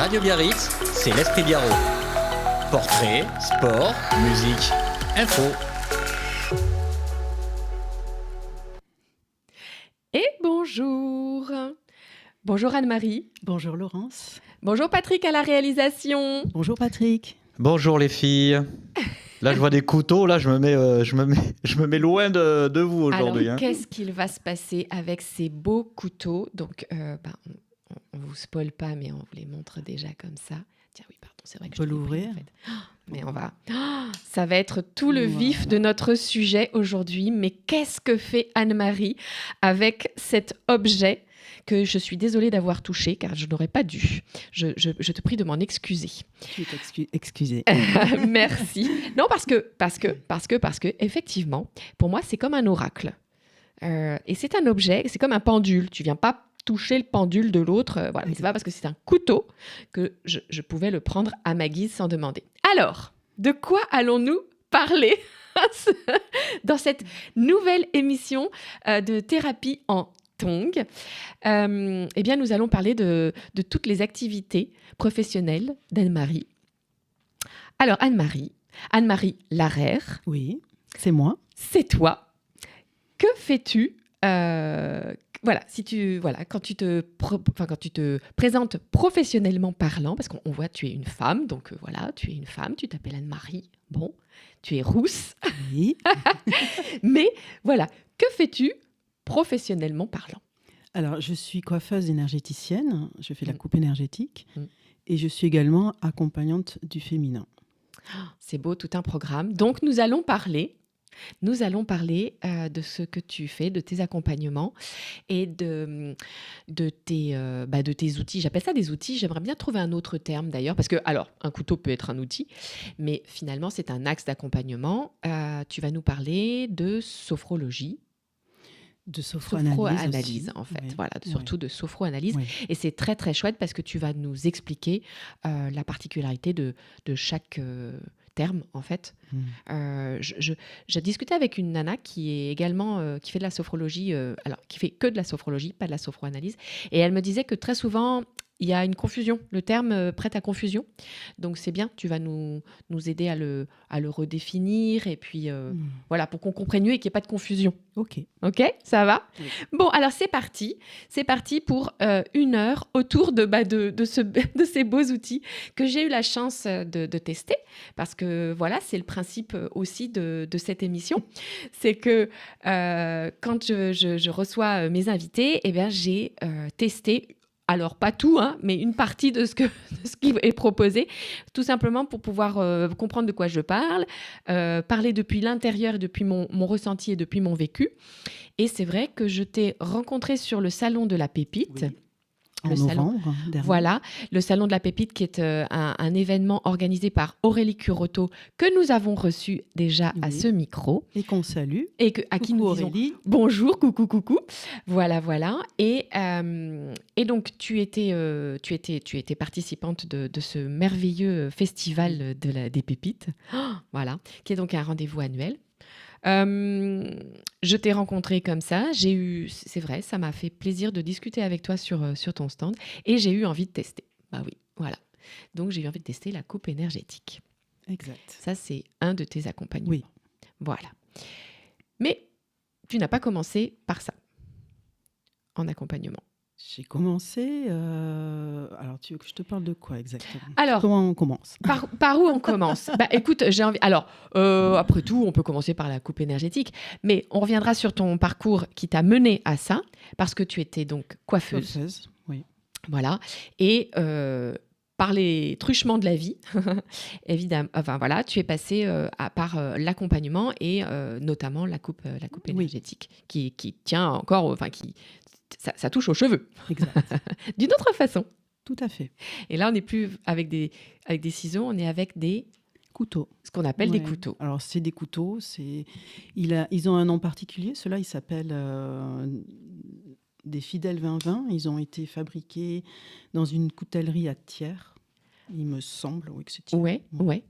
Radio Biarritz, c'est l'Esprit Biarrot. Portrait, sport, musique, info. Et bonjour. Bonjour Anne-Marie. Bonjour Laurence. Bonjour Patrick à la réalisation. Bonjour Patrick. Bonjour les filles. Là, je vois des couteaux. Là, je me mets loin de vous aujourd'hui. Alors, qu'est-ce qu'il va se passer avec ces beaux couteaux? Donc, on ne vous spoile pas, mais on vous les montre déjà comme ça. Tiens, oui, pardon, c'est vrai que je peux l'ouvrir. En fait. Mais on va... ça va être tout le vif de notre sujet aujourd'hui. Mais qu'est-ce que fait Anne-Marie avec cet objet que je suis désolée d'avoir touché, car je n'aurais pas dû. Je te prie de m'en excuser. Tu es excusée. Merci. Non, parce que, effectivement, pour moi, c'est comme un oracle. Et c'est un objet, c'est comme un pendule. Tu viens pas toucher le pendule de l'autre. Voilà. Mais c'est pas parce que c'est un couteau que je pouvais le prendre à ma guise sans demander. Alors, de quoi allons-nous parler dans cette nouvelle émission de thérapie en Tong? Eh bien, nous allons parler de toutes les activités professionnelles d'Anne-Marie. Alors, Anne-Marie Larère. Oui, c'est moi. C'est toi. Que fais-tu quand tu te présentes professionnellement parlant, parce qu'on voit tu es une femme, donc tu es une femme, tu t'appelles Anne-Marie, bon, tu es rousse. Oui. Mais voilà, que fais-tu professionnellement parlant? Alors, je suis coiffeuse énergéticienne, je fais la coupe énergétique et je suis également accompagnante du féminin. C'est beau, tout un programme. Donc, nous allons parler de ce que tu fais, de tes accompagnements et de tes outils. J'appelle ça des outils. J'aimerais bien trouver un autre terme d'ailleurs, parce que, alors, un couteau peut être un outil, mais finalement, c'est un axe d'accompagnement. Tu vas nous parler de sophrologie. De sophroanalyse en fait, oui. Voilà, surtout de sophroanalyse. Oui. Et c'est très, très chouette parce que tu vas nous expliquer la particularité de chaque terme, en fait. J'ai discuté avec une nana qui est également, qui fait de la sophrologie, qui fait que de la sophrologie, pas de la sophroanalyse. Et elle me disait que très souvent, il y a une confusion. Le terme prête à confusion. Donc, c'est bien, tu vas nous aider à le redéfinir et puis, voilà, pour qu'on comprenne mieux et qu'il n'y ait pas de confusion. OK, Ça va? Oui. Bon, alors c'est parti. C'est parti pour 1 heure autour de ces beaux outils que j'ai eu la chance de tester. Parce que voilà, c'est le principe aussi de cette émission. C'est que quand je reçois mes invités, eh bien, j'ai testé. Alors, pas tout, mais une partie de ce qui est proposé, tout simplement pour pouvoir comprendre de quoi je parle, parler depuis l'intérieur, depuis mon ressenti et depuis mon vécu. Et c'est vrai que je t'ai rencontré sur le Salon de la Pépite. Oui. En novembre dernier. Voilà, le Salon de la Pépite qui est un événement organisé par Aurélie Curoto que nous avons reçu déjà à ce micro. Et qu'on salue. Et à qui nous disons bonjour, coucou. Voilà. Et donc, tu étais participante de ce merveilleux festival des Pépites, voilà, qui est donc un rendez-vous annuel. Je t'ai rencontré comme ça, c'est vrai, ça m'a fait plaisir de discuter avec toi sur ton stand et j'ai eu envie de tester. Bah oui, voilà. Donc j'ai eu envie de tester la coupe énergétique. Exact. Ça, c'est un de tes accompagnements. Oui. Voilà. Mais tu n'as pas commencé par ça, en accompagnement. J'ai commencé... Alors, tu veux que je te parle de quoi exactement? Alors, comment on commence? Par où on commence? Écoute, j'ai envie... Alors, après tout, on peut commencer par la coupe énergétique, mais on reviendra sur ton parcours qui t'a mené à ça, parce que tu étais donc coiffeuse. Coiffeuse, oui. Voilà. Et par les truchements de la vie, évidemment, tu es passée par l'accompagnement et notamment la coupe énergétique, qui tient encore... Ça touche aux cheveux. Exact. D'une autre façon. Tout à fait. Et là, on n'est plus avec des ciseaux, on est avec des couteaux. Ce qu'on appelle des couteaux. Alors, c'est des couteaux. Ils ont un nom particulier. Ceux-là, ils s'appellent des Fidèles 2020. Ils ont été fabriqués dans une coutellerie à Thiers. Il me semble que c'est Thiers. Ouais.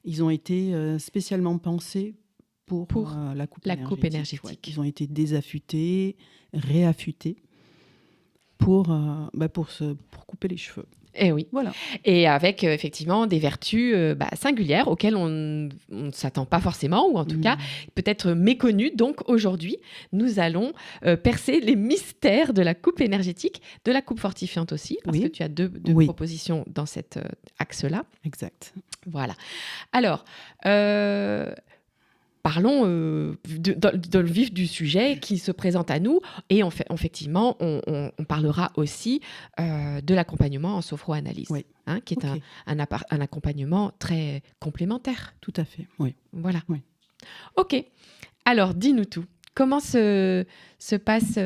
Ils ont été spécialement pensés pour la coupe énergétique. Ouais. Ils ont été désaffûtés, réaffûtés pour couper les cheveux. Et oui. Voilà. Et avec effectivement des vertus singulières auxquelles on ne s'attend pas forcément, ou en tout cas peut-être méconnues. Donc aujourd'hui, nous allons percer les mystères de la coupe énergétique, de la coupe fortifiante aussi, parce que tu as deux propositions dans cet axe-là. Exact. Voilà. Alors, parlons dans le vif du sujet qui se présente à nous. Et effectivement, on parlera aussi de l'accompagnement en sophroanalyse, qui est un accompagnement très complémentaire. Tout à fait, oui. Voilà. Oui. OK. Alors, dis-nous tout. Comment se passe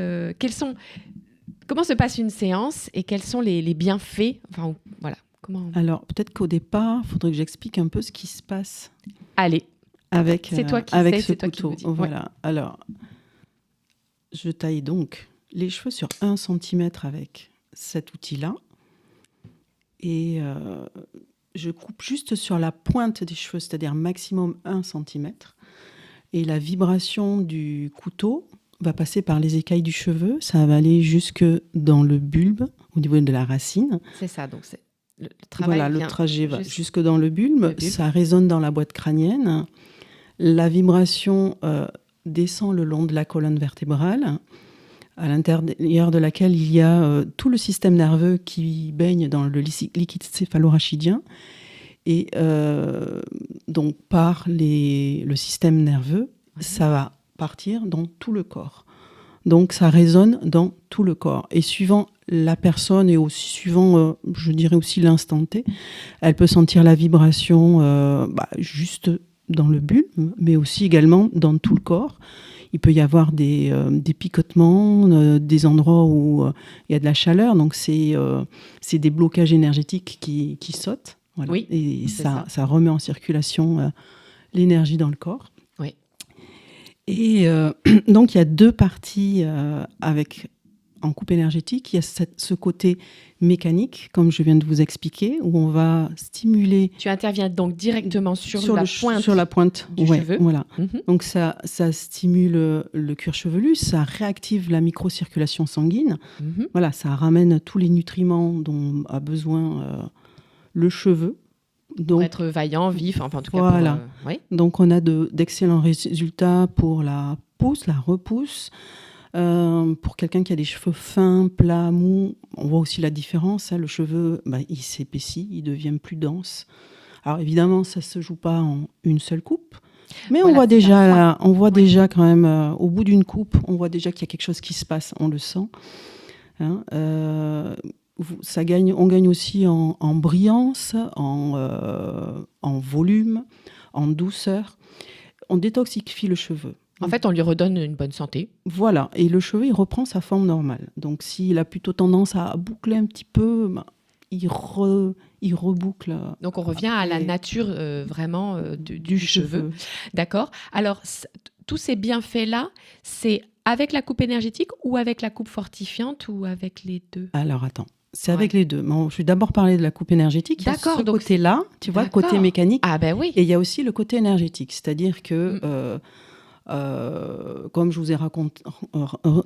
une séance et quels sont les bienfaits? Enfin, voilà. Alors, peut-être qu'au départ, il faudrait que j'explique un peu ce qui se passe. Allez. C'est toi qui avec sais, ce c'est toi qui couteau. me dis. Voilà. Ouais. Alors, je taille donc les cheveux sur 1 cm avec cet outil-là. Et je coupe juste sur la pointe des cheveux, c'est-à-dire maximum 1 cm. Et la vibration du couteau va passer par les écailles du cheveu. Ça va aller jusque dans le bulbe, au niveau de la racine. C'est ça, donc c'est le travail. Voilà, le trajet va jusque dans le bulbe. Ça résonne dans la boîte crânienne. La vibration descend le long de la colonne vertébrale, à l'intérieur de laquelle il y a tout le système nerveux qui baigne dans le liquide céphalorachidien. Et donc, par le système nerveux, ça va partir dans tout le corps. Donc, ça résonne dans tout le corps. Et suivant la personne et aussi suivant, je dirais aussi l'instant T, elle peut sentir la vibration juste dans le bulbe, mais aussi également dans tout le corps. Il peut y avoir des picotements, des endroits où il y a de la chaleur. Donc, c'est des blocages énergétiques qui sautent. Voilà. Oui, et ça remet en circulation l'énergie dans le corps. Oui. Et donc, il y a 2 parties en coupe énergétique. Il y a ce côté mécanique, comme je viens de vous expliquer, où on va stimuler... Tu interviens donc directement sur la pointe du cheveu. Voilà. Donc, ça stimule le cuir chevelu, ça réactive la microcirculation sanguine. Voilà, ça ramène tous les nutriments dont a besoin le cheveu. Pour être vaillant, vif, enfin en tout cas. Voilà. Donc, on a d'excellents résultats pour la pousse, la repousse. Pour quelqu'un qui a des cheveux fins, plats, mous, on voit aussi la différence. Le cheveu, il s'épaissit, il devient plus dense. Alors évidemment, ça ne se joue pas en une seule coupe, mais on voit déjà quand même, au bout d'une coupe, on voit déjà qu'il y a quelque chose qui se passe, on le sent. On gagne aussi en brillance, en volume, en douceur. On détoxifie le cheveu. En fait, on lui redonne une bonne santé. Voilà, et le cheveu, il reprend sa forme normale. Donc, s'il a plutôt tendance à boucler un petit peu, il reboucle. Donc, on revient à la nature vraiment du cheveu. D'accord. Alors, tous ces bienfaits-là, c'est avec la coupe énergétique ou avec la coupe fortifiante ou avec les deux? Alors, attends. C'est avec les deux. Bon, je vais d'abord parler de la coupe énergétique. D'accord. Il y a ce côté-là, tu vois, côté mécanique. Ah ben oui. Et il y a aussi le côté énergétique. C'est-à-dire que... comme je vous ai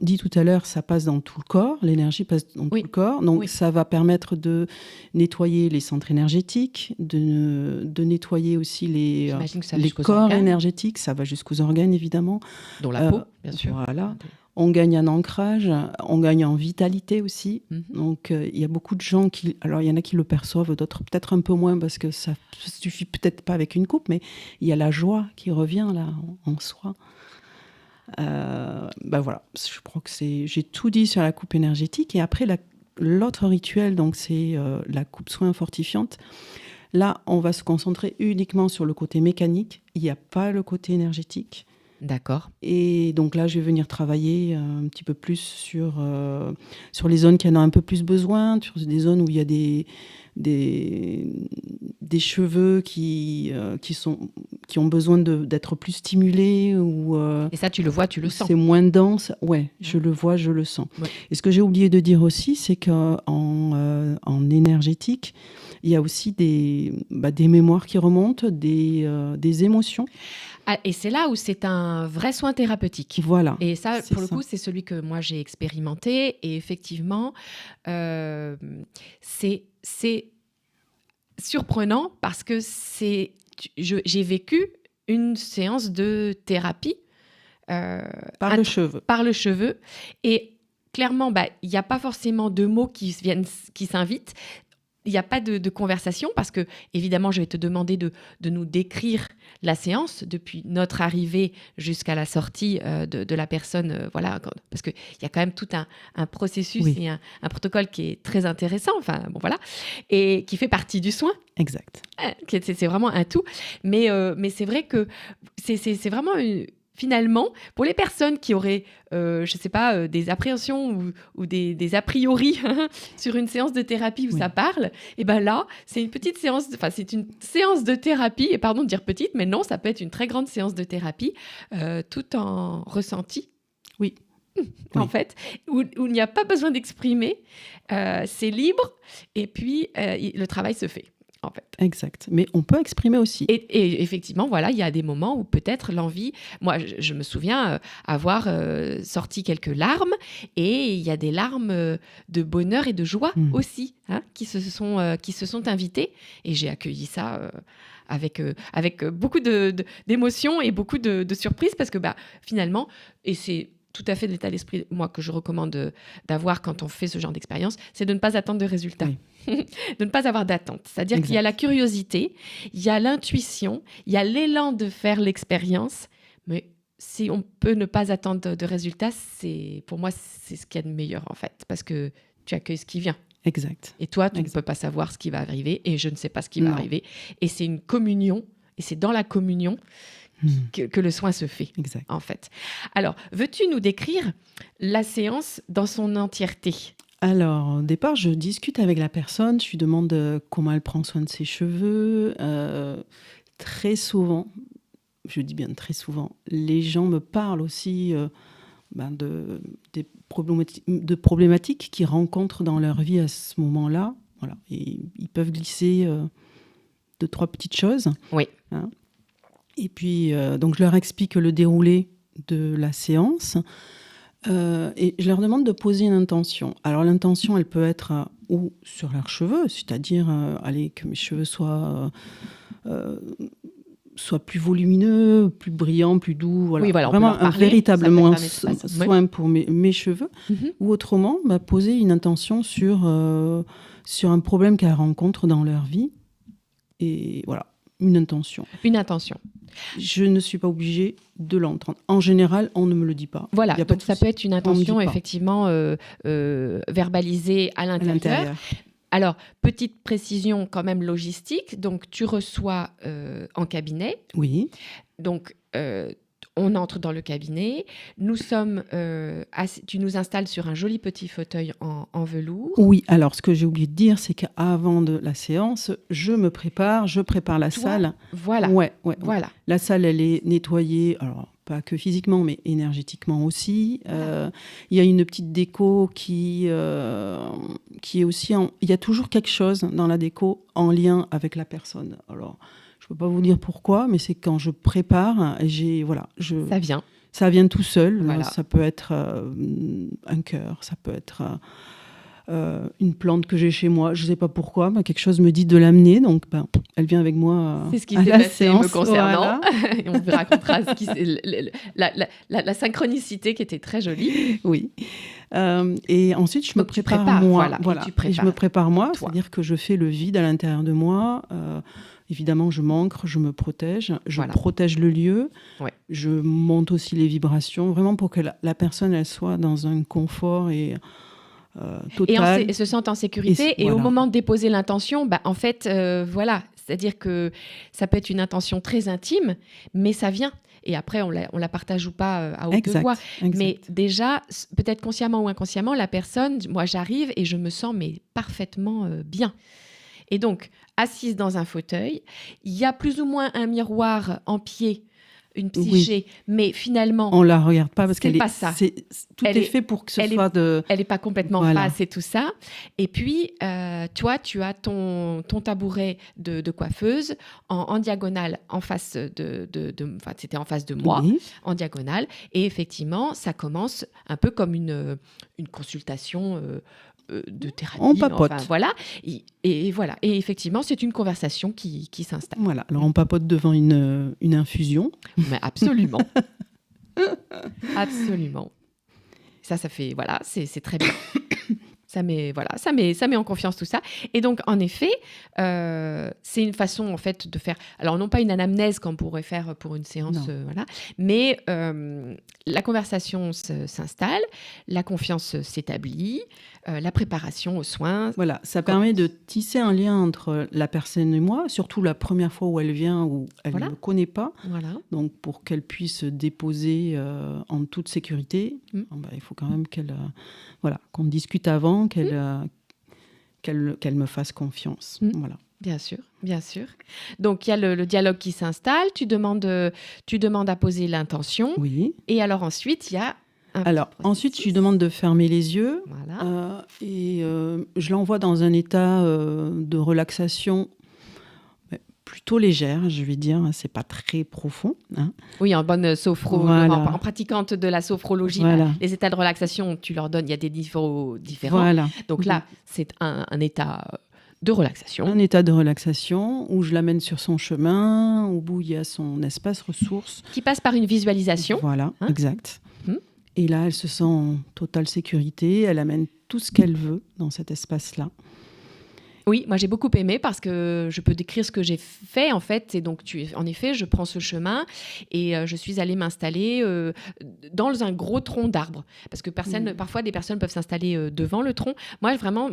dit tout à l'heure, ça passe dans tout le corps, l'énergie passe dans tout le corps, donc ça va permettre de nettoyer les centres énergétiques, de nettoyer aussi les corps énergétiques, ça va jusqu'aux organes évidemment. Dont la peau, bien sûr. Voilà. On gagne en ancrage, on gagne en vitalité aussi. Donc, il y a beaucoup de gens alors, il y en a qui le perçoivent, d'autres peut-être un peu moins parce que ça ne suffit peut-être pas avec une coupe, mais il y a la joie qui revient là en soi. Voilà, je crois que j'ai tout dit sur la coupe énergétique. Et après, l'autre rituel, donc c'est la coupe soin fortifiante. Là, on va se concentrer uniquement sur le côté mécanique. Il n'y a pas le côté énergétique. D'accord. Et donc là, je vais venir travailler un petit peu plus sur les zones qui en ont un peu plus besoin, sur des zones où il y a des cheveux qui ont besoin d'être plus stimulés. Et ça, tu le vois, tu le sens. C'est moins dense. Ouais, je le vois, je le sens. Ouais. Et ce que j'ai oublié de dire aussi, c'est qu'en énergétique, il y a aussi des mémoires qui remontent, des émotions. Ah, et c'est là où c'est un vrai soin thérapeutique. Voilà. Et ça, c'est pour le ça. coup, c'est celui que moi j'ai expérimenté. Et effectivement, c'est surprenant parce que j'ai vécu une séance de thérapie Par le cheveu. par le cheveu. Et clairement, il n'y a pas forcément de mots qui s'invitent. Il n'y a pas de conversation parce que, évidemment, je vais te demander de nous décrire la séance depuis notre arrivée jusqu'à la sortie de la personne. Voilà, parce qu'il y a quand même tout un processus Oui. et un protocole qui est très intéressant, enfin, bon, voilà, et qui fait partie du soin. Exact. C'est vraiment un tout. Mais c'est vrai que c'est vraiment finalement, pour les personnes qui auraient, je ne sais pas, des appréhensions ou des a priori sur une séance de thérapie où Oui. ça parle, et ben là, c'est une petite séance, c'est une séance de thérapie, et pardon de dire petite, mais non, ça peut être une très grande séance de thérapie, tout en ressenti. Oui. En Oui. fait, où il n'y a pas besoin d'exprimer, c'est libre, et puis le travail se fait. En fait. Exact. Mais on peut exprimer aussi. Et effectivement, voilà, il y a des moments où peut-être l'envie... Moi, je me souviens avoir sorti quelques larmes, et il y a des larmes de bonheur et de joie aussi, qui se sont invitées. Et j'ai accueilli ça avec beaucoup d'émotions et beaucoup de surprises, parce que finalement, et c'est tout à fait l'état d'esprit, moi, que je recommande d'avoir quand on fait ce genre d'expérience, c'est de ne pas attendre de résultats. Oui. De ne pas avoir d'attente. C'est-à dire Exact. qu'il y a la curiosité, il y a l'intuition, il y a l'élan de faire l'expérience, mais si on peut ne pas attendre de résultats, pour moi, c'est ce qu'il y a de meilleur, en fait, parce que tu accueilles ce qui vient. Exact. Et toi, tu Exact. ne peux pas savoir ce qui va arriver, et je ne sais pas ce qui va Non. arriver. Et c'est une communion, et c'est dans la communion que le soin se fait, Exact. en fait. Alors, veux-tu nous décrire la séance dans son entièreté ? Alors, au départ, je discute avec la personne, je lui demande comment elle prend soin de ses cheveux. Très souvent, je dis bien très souvent, les gens me parlent aussi de problématiques qu'ils rencontrent dans leur vie à ce moment-là. Voilà. Et ils peuvent glisser 2-3 petites choses. Oui. Et puis, donc, je leur explique le déroulé de la séance. Et je leur demande de poser une intention. Alors l'intention, elle peut être ou sur leurs cheveux, c'est-à-dire que mes cheveux soient plus volumineux, plus brillants, plus doux. Voilà. Oui, voilà, vraiment on peut leur parler, véritablement ça peut permettre soin pour mes cheveux. Ou autrement, poser une intention sur un problème qu'elles rencontrent dans leur vie. Et voilà, une intention. Une intention. Je ne suis pas obligée de l'entendre. En général, on ne me le dit pas. Voilà, donc ça peut être une intention, On me dit pas. effectivement, verbalisée à l'intérieur. Alors, petite précision quand même logistique. Donc, tu reçois en cabinet. Oui. Donc, on entre dans le cabinet. Nous sommes... tu nous installes sur un joli petit fauteuil en velours. Oui, alors ce que j'ai oublié de dire, c'est qu'avant de la séance, je prépare la salle. Voilà. Ouais. Voilà. La salle, elle est nettoyée, alors pas que physiquement, mais énergétiquement aussi. Il y a une petite déco qui est aussi... Il y a toujours quelque chose dans la déco en lien avec la personne. Alors... Je ne peux pas vous dire pourquoi, mais c'est quand je prépare, Ça vient. Ça vient tout seul. Voilà. Ça peut être un cœur, ça peut être une plante que j'ai chez moi. Je ne sais pas pourquoi, mais quelque chose me dit de l'amener. Donc, elle vient avec moi c'est ce qui à s'est la passé séance. me concernant. Voilà. Et on vous racontera la synchronicité qui était très jolie. Oui. Et ensuite, je me prépare moi. Voilà. Et je me prépare moi, toi. c'est-à-dire que je fais le vide à l'intérieur de moi. Évidemment, je m'ancre, je me protège, je protège le lieu, je monte aussi les vibrations, vraiment pour que la personne elle soit dans un confort et total. Et se sente en sécurité. Et au moment de déposer l'intention, en fait, c'est-à-dire que ça peut être une intention très intime, mais ça vient. Et après, on la partage ou pas à haute voix. Exact. Mais déjà, peut-être consciemment ou inconsciemment, la personne, moi j'arrive et je me sens parfaitement bien. Et donc, assise dans un fauteuil, il y a plus ou moins un miroir en pied une psyché, mais finalement, on la regarde pas parce qu'elle pas ça. Tout est fait pour que ce soit Elle n'est pas complètement face et tout ça. Et puis, toi, tu as ton tabouret de coiffeuse en diagonale, en face c'était en face de moi, en diagonale. Et effectivement, ça commence un peu comme une consultation de thérapie. On papote. Enfin, voilà. Et voilà. Et effectivement, c'est une conversation qui s'installe. Voilà. Alors, on papote devant une infusion. Mais absolument. Absolument. Ça fait... Voilà, c'est très bien. Ça met en confiance tout ça. Et donc, en effet, c'est une façon, en fait, de faire... Alors, non pas une anamnèse qu'on pourrait faire pour une séance, voilà, mais la conversation s'installe, la confiance s'établit, la préparation aux soins... Voilà, ça permet de tisser un lien entre la personne et moi, surtout la première fois où elle vient, où elle ne me connaît pas. Voilà. Donc, pour qu'elle puisse se déposer en toute sécurité, il faut quand même qu'on discute avant, qu'elle me fasse confiance. Voilà. Bien sûr, bien sûr. Donc, il y a le dialogue qui s'installe, tu demandes à poser l'intention. Oui. Et alors ensuite, il y a ensuite, je lui demande de fermer les yeux. Voilà. Et je l'envoie dans un état de relaxation plutôt légère, je vais dire. C'est pas très profond. Hein. Oui, en bonne en pratiquante de la sophrologie, les états de relaxation, tu leur donnes, il y a des niveaux différents. Voilà. Donc là, c'est un état de relaxation. Un état de relaxation où je l'amène sur son chemin, au bout il y a son espace ressources. Qui passe par une visualisation. Voilà, exact. Et là, elle se sent en totale sécurité, elle amène tout ce qu'elle veut dans cet espace-là. Oui, moi j'ai beaucoup aimé parce que je peux décrire ce que j'ai fait en fait. Et donc, en effet, je prends ce chemin et je suis allée m'installer dans un gros tronc d'arbre. Parce que parfois, des personnes peuvent s'installer devant le tronc. Moi, vraiment,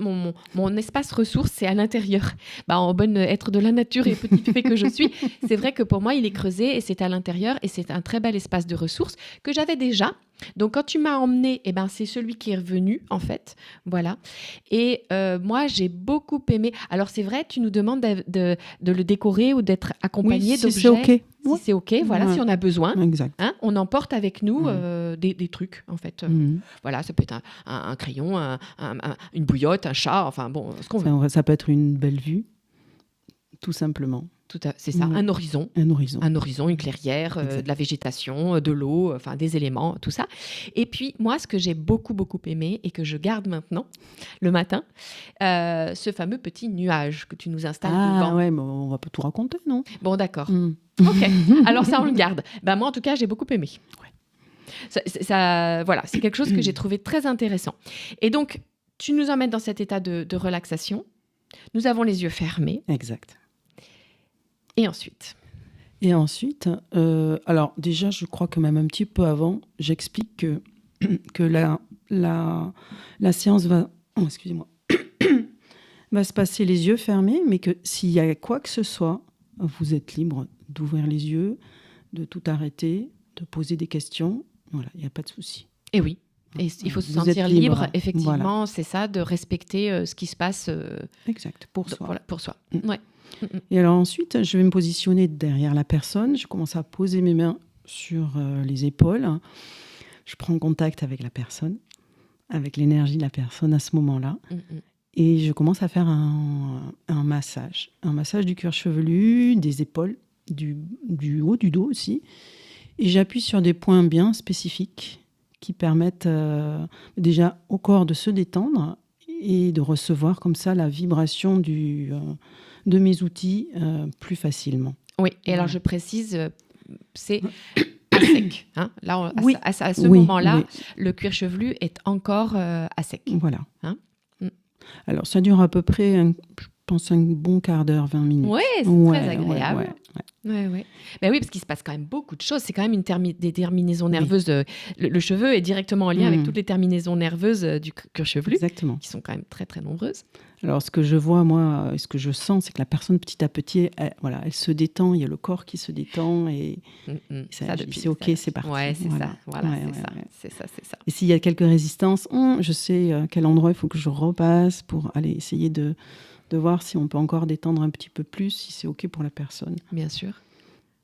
mon espace ressource, c'est à l'intérieur. En bonne être de la nature et petite fée que je suis, c'est vrai que pour moi, il est creusé et c'est à l'intérieur. Et c'est un très bel espace de ressources que j'avais déjà. Donc, quand tu m'as emmené, c'est celui qui est revenu, en fait. Voilà. Et moi, j'ai beaucoup aimé. Alors, c'est vrai, tu nous demandes de le décorer ou d'être accompagné d'objets. Si c'est OK. Si c'est OK, voilà, si on a besoin. Exact. Hein, on emporte avec nous des trucs, en fait. Voilà, ça peut être un crayon, une bouillotte, un chat, enfin, bon, ce qu'on veut. Ça peut être une belle vue, tout simplement. C'est ça, un horizon. Un horizon, une clairière, de la végétation, de l'eau, enfin des éléments, tout ça. Et puis, moi, ce que j'ai beaucoup, beaucoup aimé et que je garde maintenant, le matin, ce fameux petit nuage que tu nous installes devant. Ah ouais, mais on va pas tout raconter, non ? Bon, d'accord. OK. Alors ça, on le garde. Moi, en tout cas, j'ai beaucoup aimé. Ouais. Voilà, c'est quelque chose que j'ai trouvé très intéressant. Et donc, tu nous emmènes dans cet état de relaxation. Nous avons les yeux fermés. Exact. Et ensuite, alors déjà, je crois que même un petit peu avant, j'explique que la séance va se passer les yeux fermés, mais que s'il y a quoi que ce soit, vous êtes libre d'ouvrir les yeux, de tout arrêter, de poser des questions. Voilà, il n'y a pas de souci. Et oui. Et il faut se sentir libre, effectivement, voilà. C'est ça, de respecter ce qui se passe. Exact, pour soi. Voilà, pour soi. Ouais. Et alors ensuite, je vais me positionner derrière la personne. Je commence à poser mes mains sur les épaules. Je prends contact avec la personne, avec l'énergie de la personne à ce moment-là. Et je commence à faire un massage. Un massage du cuir chevelu, des épaules, du haut du dos aussi. Et j'appuie sur des points bien spécifiques qui permettent déjà au corps de se détendre et de recevoir comme ça la vibration de mes outils plus facilement. Oui, et alors je précise, c'est à sec. Hein. Là, à ce moment-là, le cuir chevelu est encore à sec. Voilà. Hein. Alors ça dure à peu près, je pense, un bon quart d'heure, 20 minutes. Oui, c'est très agréable. Ouais. Ben oui, parce qu'il se passe quand même beaucoup de choses. C'est quand même des terminaisons nerveuses. Le cheveu est directement en lien avec toutes les terminaisons nerveuses du cuir chevelu. Exactement. Qui sont quand même très, très nombreuses. Alors, ce que je vois, moi, ce que je sens, c'est que la personne, petit à petit, elle se détend. Il y a le corps qui se détend et c'est OK, c'est parti. Ouais, c'est ça. Voilà, c'est ça. Et s'il y a quelques résistances, je sais à quel endroit il faut que je repasse pour aller essayer de voir si on peut encore détendre un petit peu plus, si c'est OK pour la personne. Bien sûr.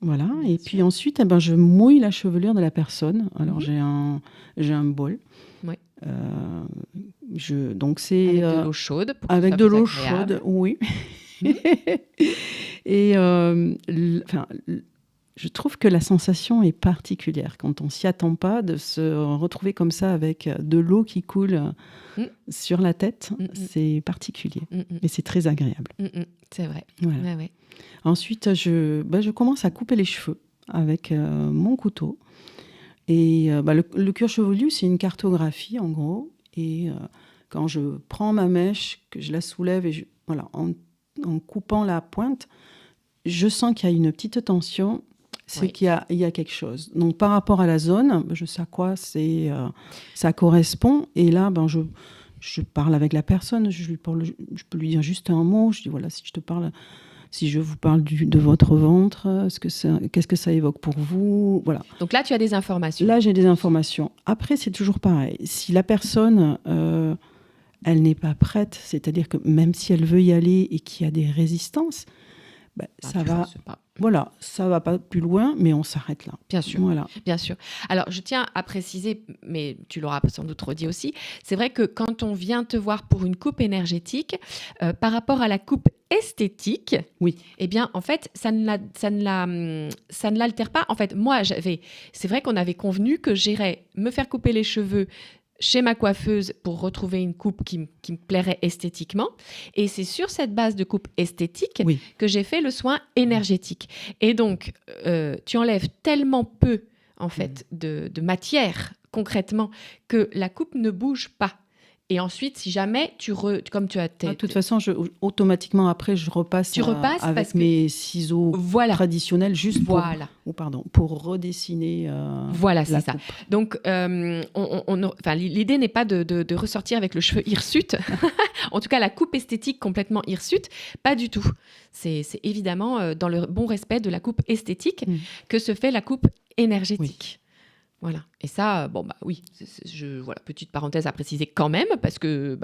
Voilà. Bien Et sûr. puis ensuite, je mouille la chevelure de la personne. Alors, j'ai un bol. Ouais. Donc, c'est Avec de l'eau chaude pour que ce avec soit de plus l'eau agréable. chaude, oui. Et je trouve que la sensation est particulière quand on s'y attend pas de se retrouver comme ça avec de l'eau qui coule Mm. sur la tête. Mm, mm. C'est particulier Mm, mm. et c'est très agréable. C'est vrai. Voilà. Ouais, ouais. Ensuite, je commence à couper les cheveux avec mon couteau. Et le cuir chevelu, c'est une cartographie en gros. Et quand je prends ma mèche, que je la soulève et en coupant la pointe, je sens qu'il y a une petite tension. C'est Oui. qu'il y a quelque chose. Donc, par rapport à la zone, je sais à quoi ça correspond. Et là, je parle avec la personne. Je peux lui dire juste un mot. Je dis, voilà, si je vous parle de votre ventre, qu'est-ce que ça évoque pour vous? Voilà. Donc là, tu as des informations. Là, j'ai des informations. Après, c'est toujours pareil. Si la personne, elle n'est pas prête, c'est-à-dire que même si elle veut y aller et qu'il y a des résistances, ça tu va. forces pas. Voilà, ça va pas plus loin, mais on s'arrête là. Bien sûr. Voilà. Bien sûr. Alors, je tiens à préciser, mais tu l'auras sans doute redit aussi, c'est vrai que quand on vient te voir pour une coupe énergétique, par rapport à la coupe esthétique, Oui. eh bien, en fait, ça ne l'altère pas. En fait, moi, c'est vrai qu'on avait convenu que j'irais me faire couper les cheveux chez ma coiffeuse pour retrouver une coupe qui me plairait esthétiquement. Et c'est sur cette base de coupe esthétique Oui. que j'ai fait le soin énergétique. Et donc, tu enlèves tellement peu, en fait, de matière, concrètement, que la coupe ne bouge pas. Et ensuite, si jamais comme tu as... De toute façon, automatiquement, après, je repasse, avec mes ciseaux traditionnels juste pour redessiner voilà, c'est la ça. coupe. Donc, l'idée n'est pas de ressortir avec le cheveu hirsute. En tout cas, la coupe esthétique complètement hirsute, pas du tout. C'est évidemment dans le bon respect de la coupe esthétique que se fait la coupe énergétique. Oui. Voilà. Et ça, oui, voilà, petite parenthèse à préciser quand même, parce que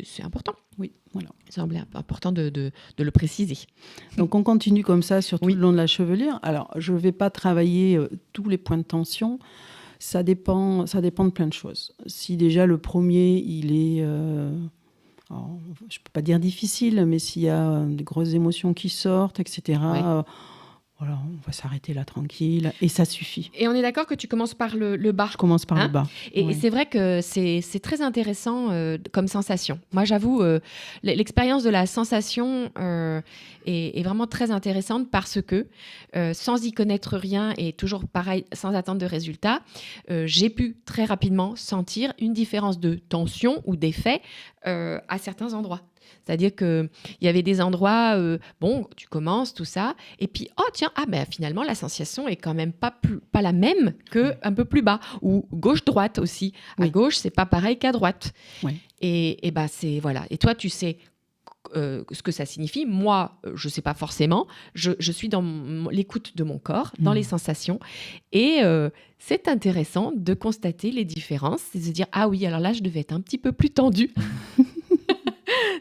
c'est important. Oui, voilà. Il semblait important de le préciser. Donc, on continue comme ça sur tout le long de la chevelure. Alors, je ne vais pas travailler tous les points de tension. Ça dépend de plein de choses. Si déjà le premier, il est... je ne peux pas dire difficile, mais s'il y a des grosses émotions qui sortent, etc., voilà, on va s'arrêter là tranquille et ça suffit. Et on est d'accord que tu commences par le bas. Je commence par le bas. Et c'est vrai que c'est très intéressant comme sensation. Moi, j'avoue, l'expérience de la sensation est vraiment très intéressante parce que, sans y connaître rien et toujours pareil, sans attendre de résultats, j'ai pu très rapidement sentir une différence de tension ou d'effet à certains endroits. C'est-à-dire qu'il y avait des endroits, tu commences, tout ça, et puis, finalement, la sensation est quand même pas la même qu'un peu plus bas, ou gauche-droite aussi. À gauche, c'est pas pareil qu'à droite. Oui. Et c'est, voilà. Et toi, tu sais ce que ça signifie. Moi, je sais pas forcément. Je suis dans l'écoute de mon corps, dans les sensations. Et c'est intéressant de constater les différences, et de se dire, ah oui, alors là, je devais être un petit peu plus tendue.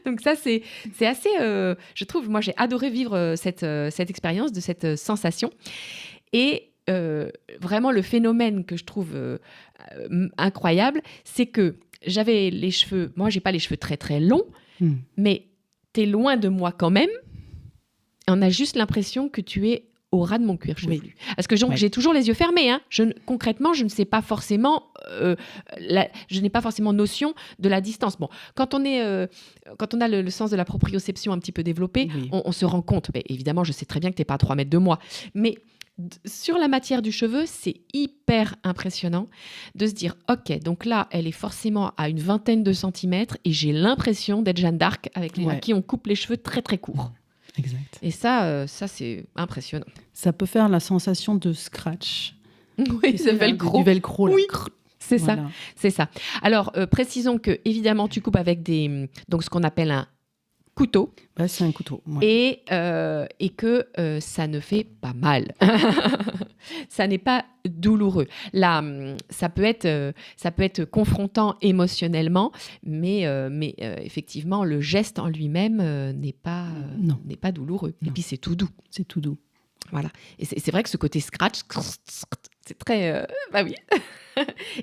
Donc ça, c'est assez... je trouve, moi, j'ai adoré vivre cette expérience, de cette sensation. Et vraiment, le phénomène que je trouve incroyable, c'est que j'avais les cheveux... Moi, j'ai pas les cheveux très, très longs, mais t'es loin de moi quand même. On a juste l'impression que tu es au ras de mon cuir chevelu. Oui. Parce que j'ai toujours les yeux fermés. Hein. Concrètement, je ne sais pas forcément... je n'ai pas forcément notion de la distance. Bon, quand on a le sens de la proprioception un petit peu développé, on se rend compte. Mais évidemment, je sais très bien que tu n'es pas à 3 mètres de moi. Mais sur la matière du cheveu, c'est hyper impressionnant de se dire, OK, donc là, elle est forcément à une vingtaine de centimètres et j'ai l'impression d'être Jeanne d'Arc à qui on coupe les cheveux très, très courts. Exact. Et ça c'est impressionnant. Ça peut faire la sensation de scratch. Oui, c'est velcro. Du velcro. Oui, c'est voilà. Ça. C'est ça. Alors, précisons que, évidemment, tu coupes avec donc ce qu'on appelle un couteau. C'est un couteau. Ouais. Et que ça ne fait pas mal. Ça n'est pas douloureux. Là, ça peut être confrontant émotionnellement, mais effectivement, le geste en lui-même n'est pas douloureux. Non. Et puis, c'est tout doux. C'est tout doux. Voilà. Et c'est vrai que ce côté scratch, c'est très... bah oui.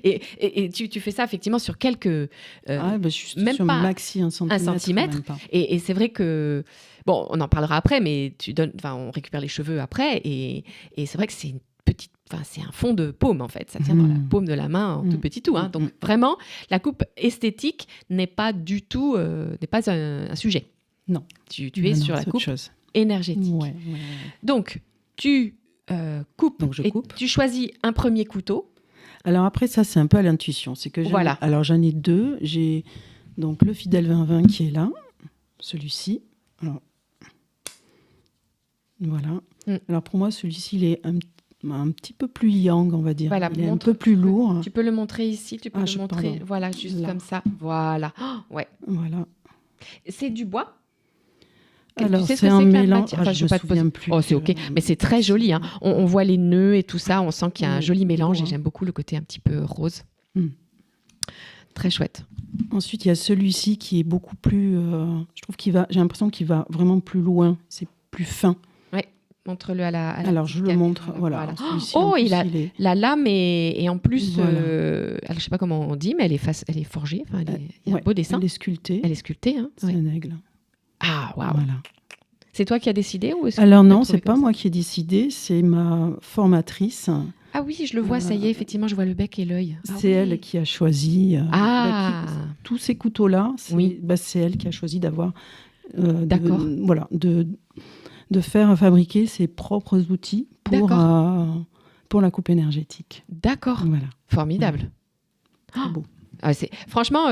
et tu fais ça effectivement sur quelques... juste même sur pas maxi 1 centimètre. Même pas. Et c'est vrai que... Bon, on en parlera après, mais on récupère les cheveux après. Et c'est vrai que c'est une petite... Enfin, c'est un fond de paume, en fait. Ça tient dans la paume de la main, en tout petit tout. Hein. Donc, vraiment, la coupe esthétique n'est pas du tout... n'est pas un sujet. Non. Tu es sur la coupe énergétique. Ouais. Donc, tu coupes. Donc, je coupe. Tu choisis un premier couteau. Alors après, ça, c'est un peu à l'intuition. C'est que alors, j'en ai 2. J'ai donc le Fidèle 2020 qui est là, celui-ci. Alors, voilà. Alors, pour moi, celui-ci, il est un petit peu plus yang, on va dire. Voilà, il est un peu plus lourd. Tu peux le montrer ici, tu peux le montrer. Pardon. Voilà, juste là. Comme ça. Voilà. Oh, ouais. Voilà. C'est du bois? Alors, c'est un mélange. Je ne me souviens plus. Oh, c'est OK. Mais c'est très joli. Hein. On voit les nœuds et tout ça. On sent qu'il y a un joli mélange. Et j'aime beaucoup le côté un petit peu rose. Très chouette. Ensuite, il y a celui-ci qui est beaucoup plus... je trouve j'ai l'impression qu'il va vraiment plus loin. C'est plus fin. Oui. Montre-le à la alors, je le montre. Voilà. Oh, la lame est en plus... alors, je ne sais pas comment on dit, mais elle est forgée. Enfin, il y a un beau dessin. Elle est sculptée. Hein. C'est un aigle. Ah, waouh. Voilà. C'est toi qui as décidé ou alors non, c'est pas moi qui ai décidé, c'est ma formatrice. Ah oui, je le vois, ça y est, effectivement, je vois le bec et l'œil. C'est elle qui a choisi tous ces couteaux-là. C'est elle qui a choisi d'avoir, d'accord. de faire fabriquer ses propres outils pour la coupe énergétique. D'accord. Voilà. Formidable. Très beau. Franchement,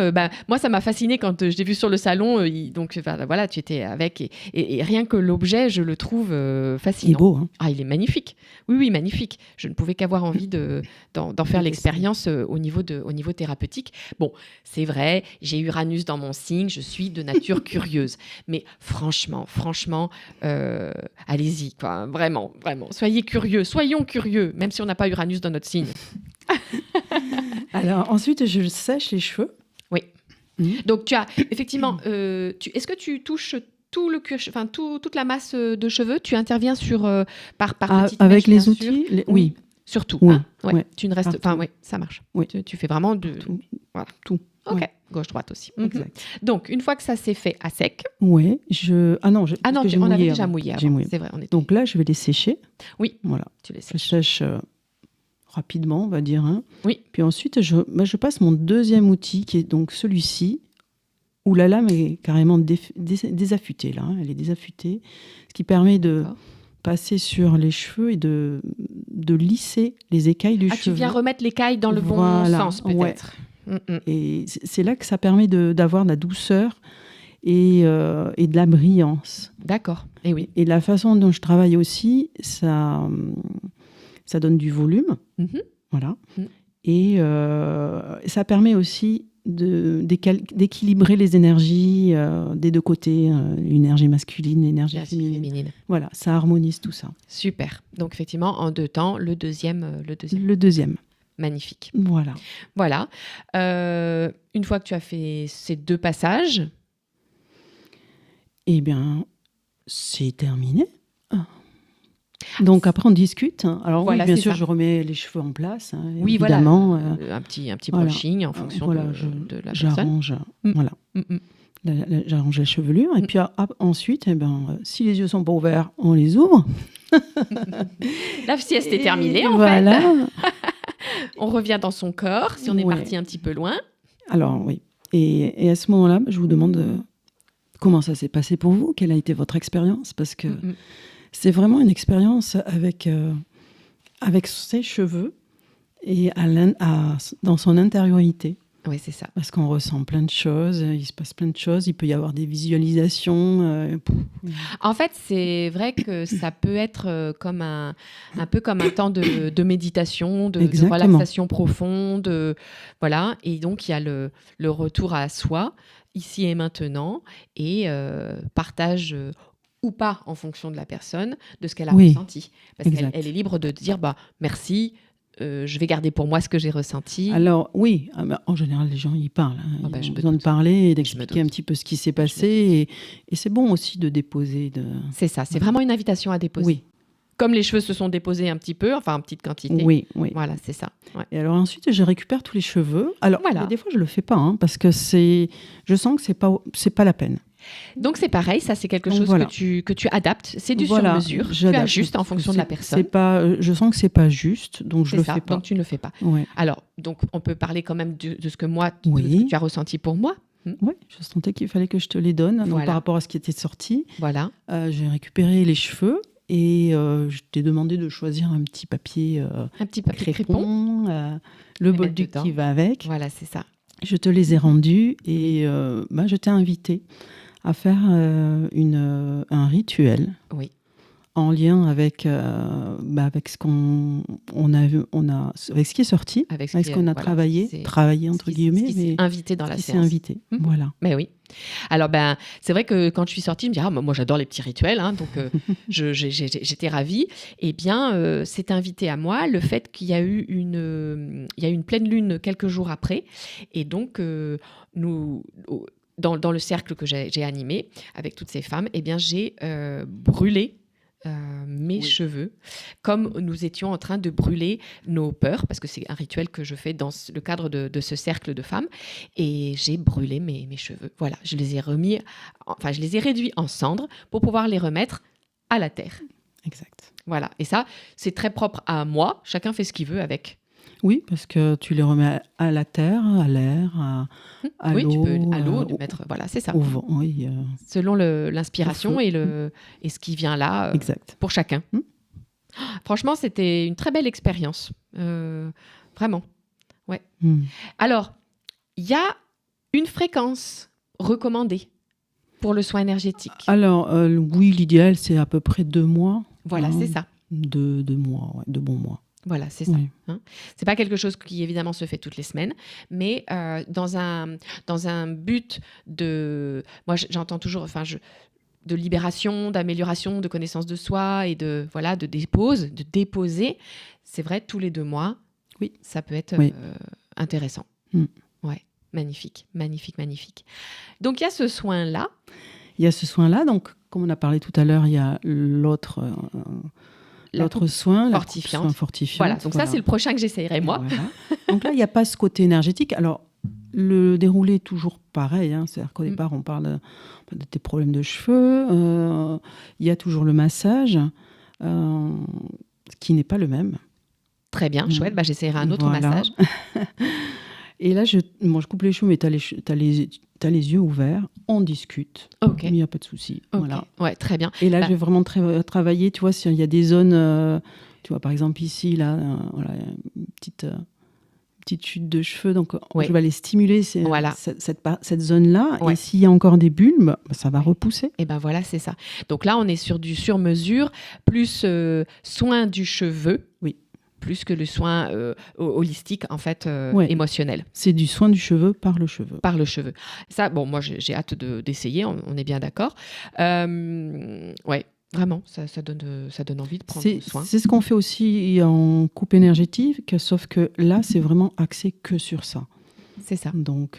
moi, ça m'a fascinée quand je t'ai vu sur le salon. Donc, voilà, tu étais avec. Et rien que l'objet, je le trouve fascinant. Il est beau, hein. Ah, il est magnifique. Oui, magnifique. Je ne pouvais qu'avoir envie d'en faire l'expérience au niveau thérapeutique. Bon, c'est vrai, j'ai Uranus dans mon signe, je suis de nature curieuse. Mais franchement, allez-y, quoi. Vraiment. Soyons curieux, même si on n'a pas Uranus dans notre signe. Alors ensuite, je sèche les cheveux. Oui. Donc tu as effectivement. Est-ce que tu touches toute la masse de cheveux? Tu interviens par petites avec mèches, les outils. Oui. Surtout. Oui. Hein, ouais. Tu ne restes. Enfin, oui, ça marche. Oui. Tu fais vraiment de. Voilà. Tout. Ok. Ouais. Gauche-droite aussi. Exact. Donc une fois que ça s'est fait à sec. Oui. On avait déjà mouillé. C'est vrai. Donc là, je vais les sécher. Oui. Voilà. Tu les sèches. Je sèche rapidement, on va dire. Hein. Oui. Puis ensuite, je passe mon deuxième outil, qui est donc celui-ci, où la lame est carrément désaffûtée. Là, hein. Elle est désaffûtée, ce qui permet de passer sur les cheveux et de lisser les écailles du cheveu. Tu viens remettre l'écaille dans le bon sens, peut-être. Ouais. Et c'est là que ça permet d'avoir de la douceur et de la brillance. D'accord. Et oui. Et la façon dont je travaille aussi, ça donne du volume. Voilà. Et ça permet aussi d'équilibrer les énergies des deux côtés, l'énergie masculine, l'énergie féminine. Voilà, ça harmonise tout ça. Super. Donc effectivement, en 2 temps, le deuxième. Le deuxième. Magnifique. Voilà. Une fois que tu as fait ces 2 passages... Eh bien, c'est terminé. Donc après, on discute. Alors voilà, bien sûr, je remets les cheveux en place. Hein, oui, évidemment. Un petit brushing en fonction de la personne. J'arrange la chevelure. Et puis ensuite, si les yeux sont pas ouverts, on les ouvre. La sieste est terminée, en fait. On revient dans son corps, si on est parti un petit peu loin. Alors, oui. Et à ce moment-là, je vous demande comment ça s'est passé pour vous. Quelle a été votre expérience? Parce que... C'est vraiment une expérience avec ses cheveux et dans son intériorité. Oui, c'est ça. Parce qu'on ressent plein de choses, il se passe plein de choses, il peut y avoir des visualisations. En fait, c'est vrai que ça peut être comme un peu comme un temps de méditation, de relaxation profonde. Voilà. Et donc, il y a le retour à soi, ici et maintenant, et partage ou pas en fonction de la personne, de ce qu'elle a ressenti. Parce qu'elle est libre de dire merci, je vais garder pour moi ce que j'ai ressenti. Alors oui, en général les gens y parlent. Hein. Ils ont besoin de parler et d'expliquer un petit peu ce qui s'est passé. Et c'est bon aussi de déposer. C'est ça, c'est vraiment une invitation à déposer. Oui. comme les cheveux se sont déposés un petit peu, enfin en petite quantité. Oui. Voilà, c'est ça. Ouais. Et alors ensuite, je récupère tous les cheveux. Alors, Voilà. des fois, je le fais pas, parce que je sens que c'est pas la peine. Donc c'est pareil, ça c'est quelque chose que tu adaptes, c'est du sur-mesure, tu ajustes en fonction de la personne. Je sens que c'est pas juste, donc je le fais pas. Donc tu ne le fais pas. Ouais. Alors, donc on peut parler quand même de ce que de ce que tu as ressenti pour moi. Oui, je sentais qu'il fallait que je te les donne donc, par rapport à ce qui était sorti. Voilà. J'ai récupéré les cheveux et je t'ai demandé de choisir un petit papier crépon, le bolduc qui va avec. Voilà, c'est ça. Je te les ai rendus et je t'ai invité à faire un rituel. Oui. En lien avec ce avec ce qui est sorti, avec ce qu'on a travaillé entre guillemets, mais invité dans la séance. Invité, voilà. Mais oui. Alors c'est vrai que quand je suis sortie, je me dis moi j'adore les petits rituels, donc j'étais ravie. Et bien c'est invité à moi le fait qu'il y a eu une pleine lune quelques jours après, et donc nous. Dans le cercle que j'ai animé avec toutes ces femmes, eh bien j'ai brûlé mes cheveux, comme nous étions en train de brûler nos peurs, parce que c'est un rituel que je fais dans le cadre de ce cercle de femmes, et j'ai brûlé mes cheveux. Voilà, je les ai réduits en cendres pour pouvoir les remettre à la terre. Exact. Voilà, et ça, c'est très propre à moi, chacun fait ce qu'il veut avec. Oui, parce que tu les remets à la terre, à l'air, à l'eau. Oui, tu peux à l'eau, mettre, voilà, c'est ça. Au vent, oui. Selon l'inspiration et ce qui vient là, exact. Pour chacun. Franchement, c'était une très belle expérience. Vraiment. Ouais. Alors, il y a une fréquence recommandée pour le soin énergétique. Alors, oui, l'idéal, c'est à peu près 2 mois. Voilà, c'est ça. 2 mois, 2 bons mois. Voilà, c'est ça. C'est pas quelque chose qui évidemment se fait toutes les semaines, mais dans un but de, moi j'entends toujours, de libération, d'amélioration, de connaissance de soi et de déposer. C'est vrai, tous les 2 mois, oui, ça peut être intéressant. Ouais, magnifique. Donc il y a ce soin-là. Donc comme on a parlé tout à l'heure, il y a l'autre soin, fortifiante. Soin fortifiante. Voilà, donc ça c'est le prochain que j'essayerai moi. Voilà. Donc là, il n'y a pas ce côté énergétique. Alors, le déroulé est toujours pareil. C'est-à-dire qu'au départ, on parle de tes problèmes de cheveux. Il y a toujours le massage, qui n'est pas le même. Très bien, chouette. J'essayerai un autre massage. Et là, je coupe les cheveux, mais tu as les yeux ouverts, on discute. Okay. Il n'y a pas de souci. Okay. Voilà. Ouais, très bien. Et là, je vais vraiment travailler, tu vois, s'il y a des zones, tu vois, par exemple ici, là, une petite chute de cheveux, donc je vais aller stimuler cette zone-là. Ouais. Et s'il y a encore des bulbes, ça va repousser. Et voilà, c'est ça. Donc là, on est sur du sur-mesure, plus soin du cheveu. Oui. Plus que le soin holistique, en fait, émotionnel. C'est du soin du cheveu par le cheveu. Par le cheveu. Ça, moi, j'ai hâte d'essayer, on est bien d'accord. Ouais, vraiment, ça donne envie de prendre soin. C'est ce qu'on fait aussi en coupe énergétique, sauf que là, c'est vraiment axé que sur ça. C'est ça. Donc,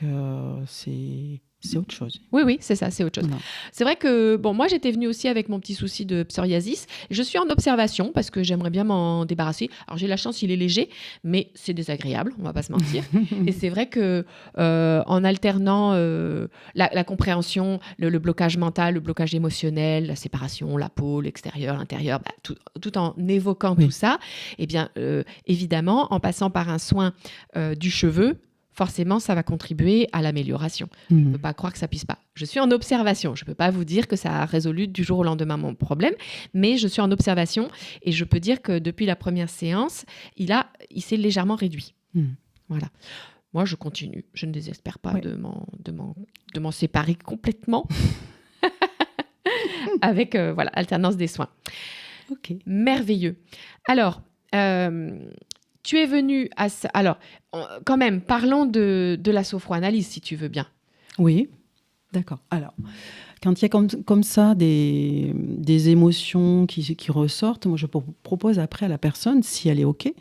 c'est autre chose. Oui, c'est ça, c'est autre chose. Non. C'est vrai que, moi, j'étais venue aussi avec mon petit souci de psoriasis. Je suis en observation parce que j'aimerais bien m'en débarrasser. Alors, j'ai la chance, il est léger, mais c'est désagréable, on va pas se mentir. Et c'est vrai que en alternant la compréhension, le blocage mental, le blocage émotionnel, la séparation, la peau, l'extérieur, l'intérieur, tout en évoquant tout ça, eh bien, évidemment, en passant par un soin du cheveu, forcément, ça va contribuer à l'amélioration. On ne peut pas croire que ça puisse pas. Je suis en observation. Je ne peux pas vous dire que ça a résolu du jour au lendemain mon problème, mais je suis en observation et je peux dire que depuis la première séance, il s'est légèrement réduit. Voilà. Moi, je continue. Je ne désespère pas de m'en séparer complètement avec alternance des soins. Ok. Merveilleux. Alors, tu es venu à ça. Alors, quand même, parlons de la sophroanalyse, si tu veux bien. Oui, d'accord. Alors, quand il y a comme ça des émotions qui ressortent, moi, je propose après à la personne, si elle est OK,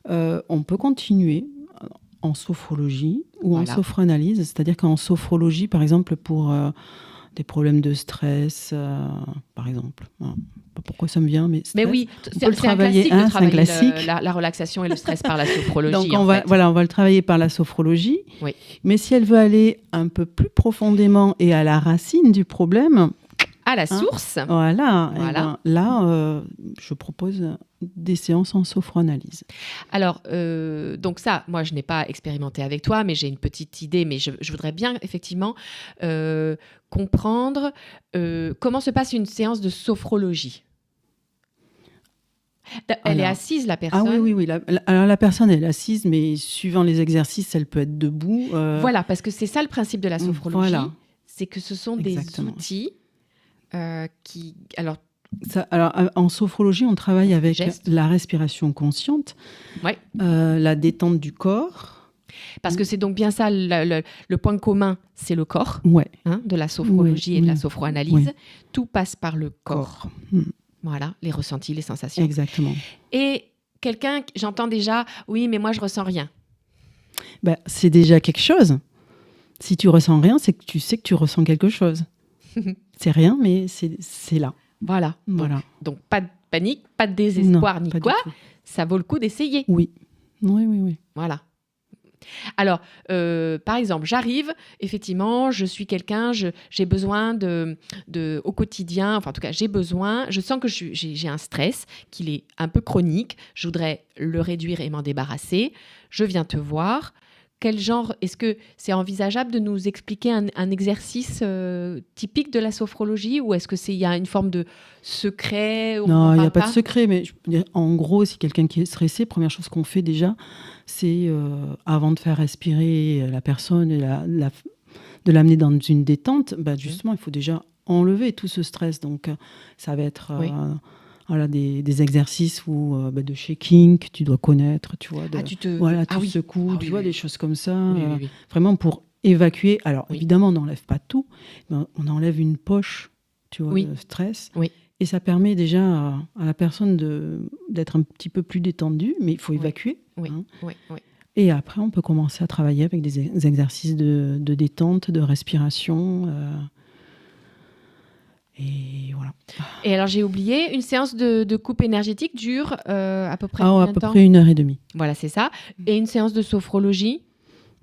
on peut continuer en sophrologie ou en sophroanalyse. C'est-à-dire qu'en sophrologie, par exemple, pour des problèmes de stress, par exemple. Voilà. Pas pourquoi ça me vient, mais stress. Mais oui, on peut le travailler. Un C'est un classique. la relaxation et le stress par la sophrologie. Donc on va le travailler par la sophrologie. Oui. Mais si elle veut aller un peu plus profondément et à la racine du problème, à la source. Voilà. Ben, là, je propose des séances en sophroanalyse. Alors, donc ça, moi, je n'ai pas expérimenté avec toi, mais j'ai une petite idée. Mais je voudrais bien, effectivement, comprendre comment se passe une séance de sophrologie. Elle est assise, la personne. Ah oui. Alors, la personne, elle est assise, mais suivant les exercices, elle peut être debout. Voilà, parce que c'est ça le principe de la sophrologie. Voilà. C'est que ce sont Exactement. des outils qui... Alors, en sophrologie, on travaille avec la respiration consciente, la détente du corps. Parce que c'est donc bien ça, le point commun, c'est le corps, de la sophrologie et de la sophroanalyse. Tout passe par le corps. Voilà, les ressentis, les sensations. Exactement. Et quelqu'un, j'entends déjà, oui, mais moi, je ressens rien. Ben, c'est déjà quelque chose. Si tu ressens rien, c'est que tu sais que tu ressens quelque chose. C'est rien, mais c'est là. Voilà. Donc, pas de panique, pas de désespoir, ni quoi. Ça vaut le coup d'essayer. Oui. Voilà. Alors, par exemple, j'arrive, effectivement, je suis quelqu'un, j'ai besoin au quotidien, enfin en tout cas, je sens que j'ai un stress, qu'il est un peu chronique, je voudrais le réduire et m'en débarrasser, je viens te voir. Quel genre, est-ce que c'est envisageable de nous expliquer un exercice typique de la sophrologie ou est-ce qu'il y a une forme de secret? Non, il n'y a pas de secret, mais en gros, si quelqu'un qui est stressé, première chose qu'on fait déjà, c'est avant de faire respirer la personne et de l'amener dans une détente, justement, il faut déjà enlever tout ce stress. Donc, ça va être... des exercices de shaking que tu dois connaître, tu vois. Tu secoues, tu vois, des choses comme ça. Vraiment pour évacuer. Alors, évidemment, on n'enlève pas tout, mais on enlève une poche, tu vois, de stress. Et ça permet déjà à la personne d'être un petit peu plus détendue, mais il faut évacuer. Et après, on peut commencer à travailler avec des exercices de détente, de respiration. Et voilà. Et alors, j'ai oublié, une séance de coupe énergétique dure à peu près combien de temps ? À peu près 1h30. Voilà, c'est ça. Et une séance de sophrologie ?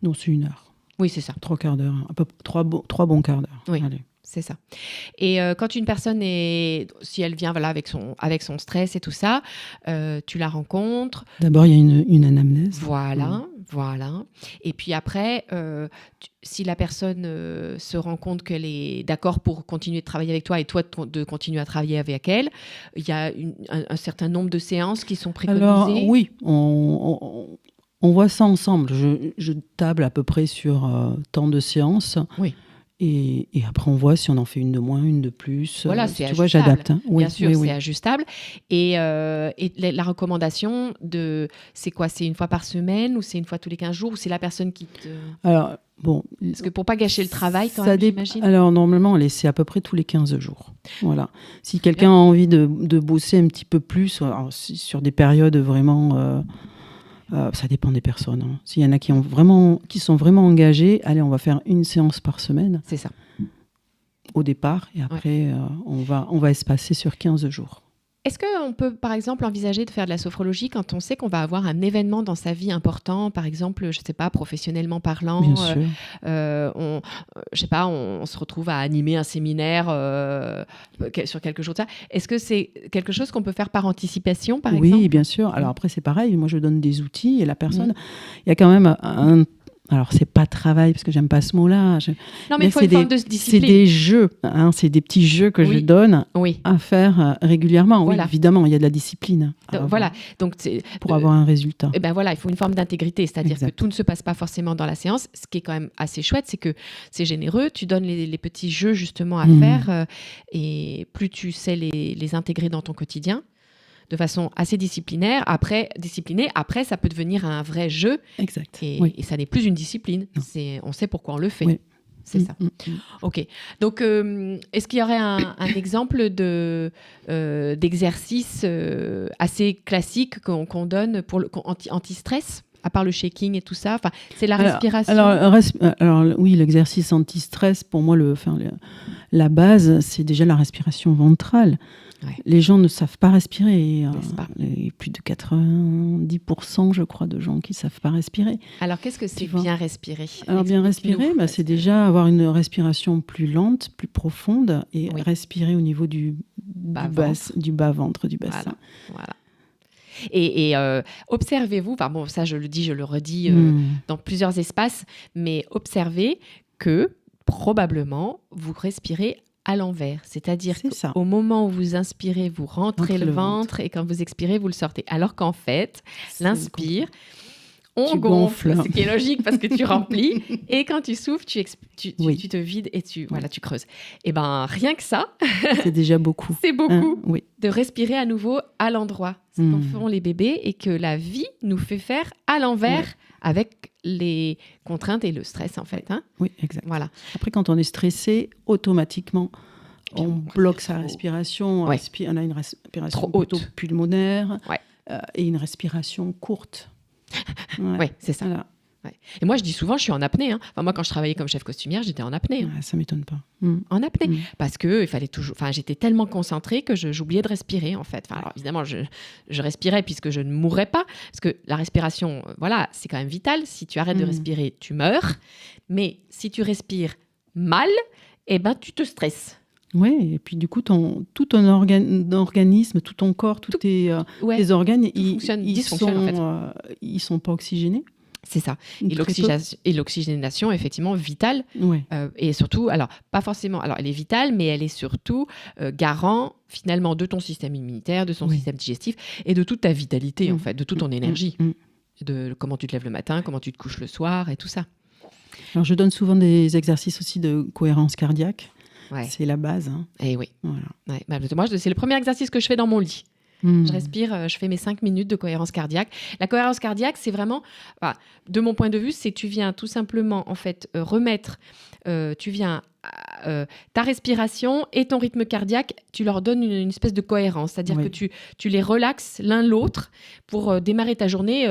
Non, c'est 1 heure. Oui, c'est ça. 3 quarts d'heure, à peu près 3 bons quarts d'heure. Oui, c'est ça. Et quand une personne si elle vient avec son stress et tout ça, tu la rencontres. D'abord, il y a une anamnèse. Voilà. Et puis après, si la personne se rend compte qu'elle est d'accord pour continuer de travailler avec toi et toi de continuer à travailler avec elle, il y a un certain nombre de séances qui sont préconisées. Alors oui, on voit ça ensemble. Je table à peu près sur tant de séances. Oui. Et après, on voit si on en fait une de moins, une de plus. Voilà, c'est ajustable. Tu vois, j'adapte. Bien sûr, c'est ajustable. Et la recommandation, c'est quoi ? C'est une fois par semaine ou c'est une fois tous les 15 jours ou c'est la personne qui te... Alors, bon... Parce que pour ne pas gâcher le travail, quand même, j'imagine. Alors, normalement, c'est à peu près tous les 15 jours. Voilà. Si quelqu'un a envie de bosser un petit peu plus, sur des périodes vraiment... ça dépend des personnes. Hein. S'il y en a qui sont vraiment engagés, allez, on va faire une séance par semaine. C'est ça. Au départ, et après, on va espacer sur 15 jours. Est-ce qu'on peut, par exemple, envisager de faire de la sophrologie quand on sait qu'on va avoir un événement dans sa vie important, par exemple, je ne sais pas, professionnellement parlant, bien sûr. Je sais pas, on se retrouve à animer un séminaire sur quelque chose de ça. Est-ce que c'est quelque chose qu'on peut faire par anticipation, par exemple ? Oui, bien sûr. Alors après, c'est pareil. Moi, je donne des outils et la personne, il y a quand même alors, c'est pas travail, parce que j'aime pas ce mot-là. Non, mais il faut une forme de discipline. C'est des jeux, c'est des petits jeux que je donne à faire régulièrement. Voilà. Oui, évidemment, il y a de la discipline. Voilà. Donc, pour avoir un résultat. Et ben voilà, il faut une forme d'intégrité, c'est-à-dire que tout ne se passe pas forcément dans la séance. Ce qui est quand même assez chouette, c'est que c'est généreux. Tu donnes les petits jeux justement à faire, et plus tu sais les intégrer dans ton quotidien, de façon assez disciplinée. Après, ça peut devenir un vrai jeu. Exact. Et ça n'est plus une discipline. On sait pourquoi on le fait. Oui. C'est ça. Ok. Donc, est-ce qu'il y aurait un exemple d'exercice assez classique qu'on donne pour anti-stress À part le shaking et tout ça, c'est la respiration. Alors, oui, l'exercice anti-stress, pour moi, la base, c'est déjà la respiration ventrale. Ouais. Les gens ne savent pas respirer. Plus de 90%, je crois, de gens qui ne savent pas respirer. Alors, qu'est-ce que c'est bien respirer ? Alors, bien respirer, c'est déjà avoir une respiration plus lente, plus profonde et respirer au niveau du bas-ventre, du bassin. Voilà. Et observez-vous, ça je le dis, je le redis dans plusieurs espaces, mais observez que probablement vous respirez à l'envers. C'est-à-dire qu'au moment où vous inspirez, vous rentrez le ventre et quand vous expirez, vous le sortez. Alors qu'en fait, l'inspire, on gonfle. Ce qui est logique parce que tu remplis. Et quand tu souffles, tu te vides et tu creuses. Et bien, rien que ça, c'est déjà beaucoup. C'est beaucoup de respirer à nouveau à l'endroit. C'est ce qu'en font les bébés et que la vie nous fait faire à l'envers avec les contraintes et le stress, en fait. Hein. Oui, exact. Voilà. Après, quand on est stressé, automatiquement, on bloque sa respiration. On a une respiration plutôt pulmonaire et une respiration courte. Oui, c'est ça. Voilà. Ouais. Et moi, je dis souvent, je suis en apnée. Hein. Moi, quand je travaillais comme chef costumière, j'étais en apnée. Hein. Ça m'étonne pas. En apnée. Parce que il fallait toujours. J'étais tellement concentrée que j'oubliais de respirer, en fait. Alors, évidemment, je respirais puisque je ne mourrais pas. Parce que la respiration, c'est quand même vital. Si tu arrêtes de respirer, tu meurs. Mais si tu respires mal, tu te stresses. Oui, et puis du coup, tout ton organisme, tout ton corps, tous tes organes, ils sont pas oxygénés. C'est ça. Et l'oxygénation, effectivement, vitale. Ouais. Et surtout, alors, pas forcément... Alors, elle est vitale, mais elle est surtout garant, finalement, de ton système immunitaire, de ton système digestif et de toute ta vitalité, en fait, de toute ton énergie. De comment tu te lèves le matin, comment tu te couches le soir et tout ça. Alors, je donne souvent des exercices aussi de cohérence cardiaque. Ouais. C'est la base. Hein. Et oui. Voilà. Ouais. Moi, c'est le premier exercice que je fais dans mon lit. Je respire, je fais mes 5 minutes de cohérence cardiaque. La cohérence cardiaque, c'est vraiment, de mon point de vue, c'est tu viens tout simplement en fait remettre, ta respiration et ton rythme cardiaque, tu leur donnes une espèce de cohérence, c'est-à-dire que tu les relaxes l'un l'autre pour démarrer ta journée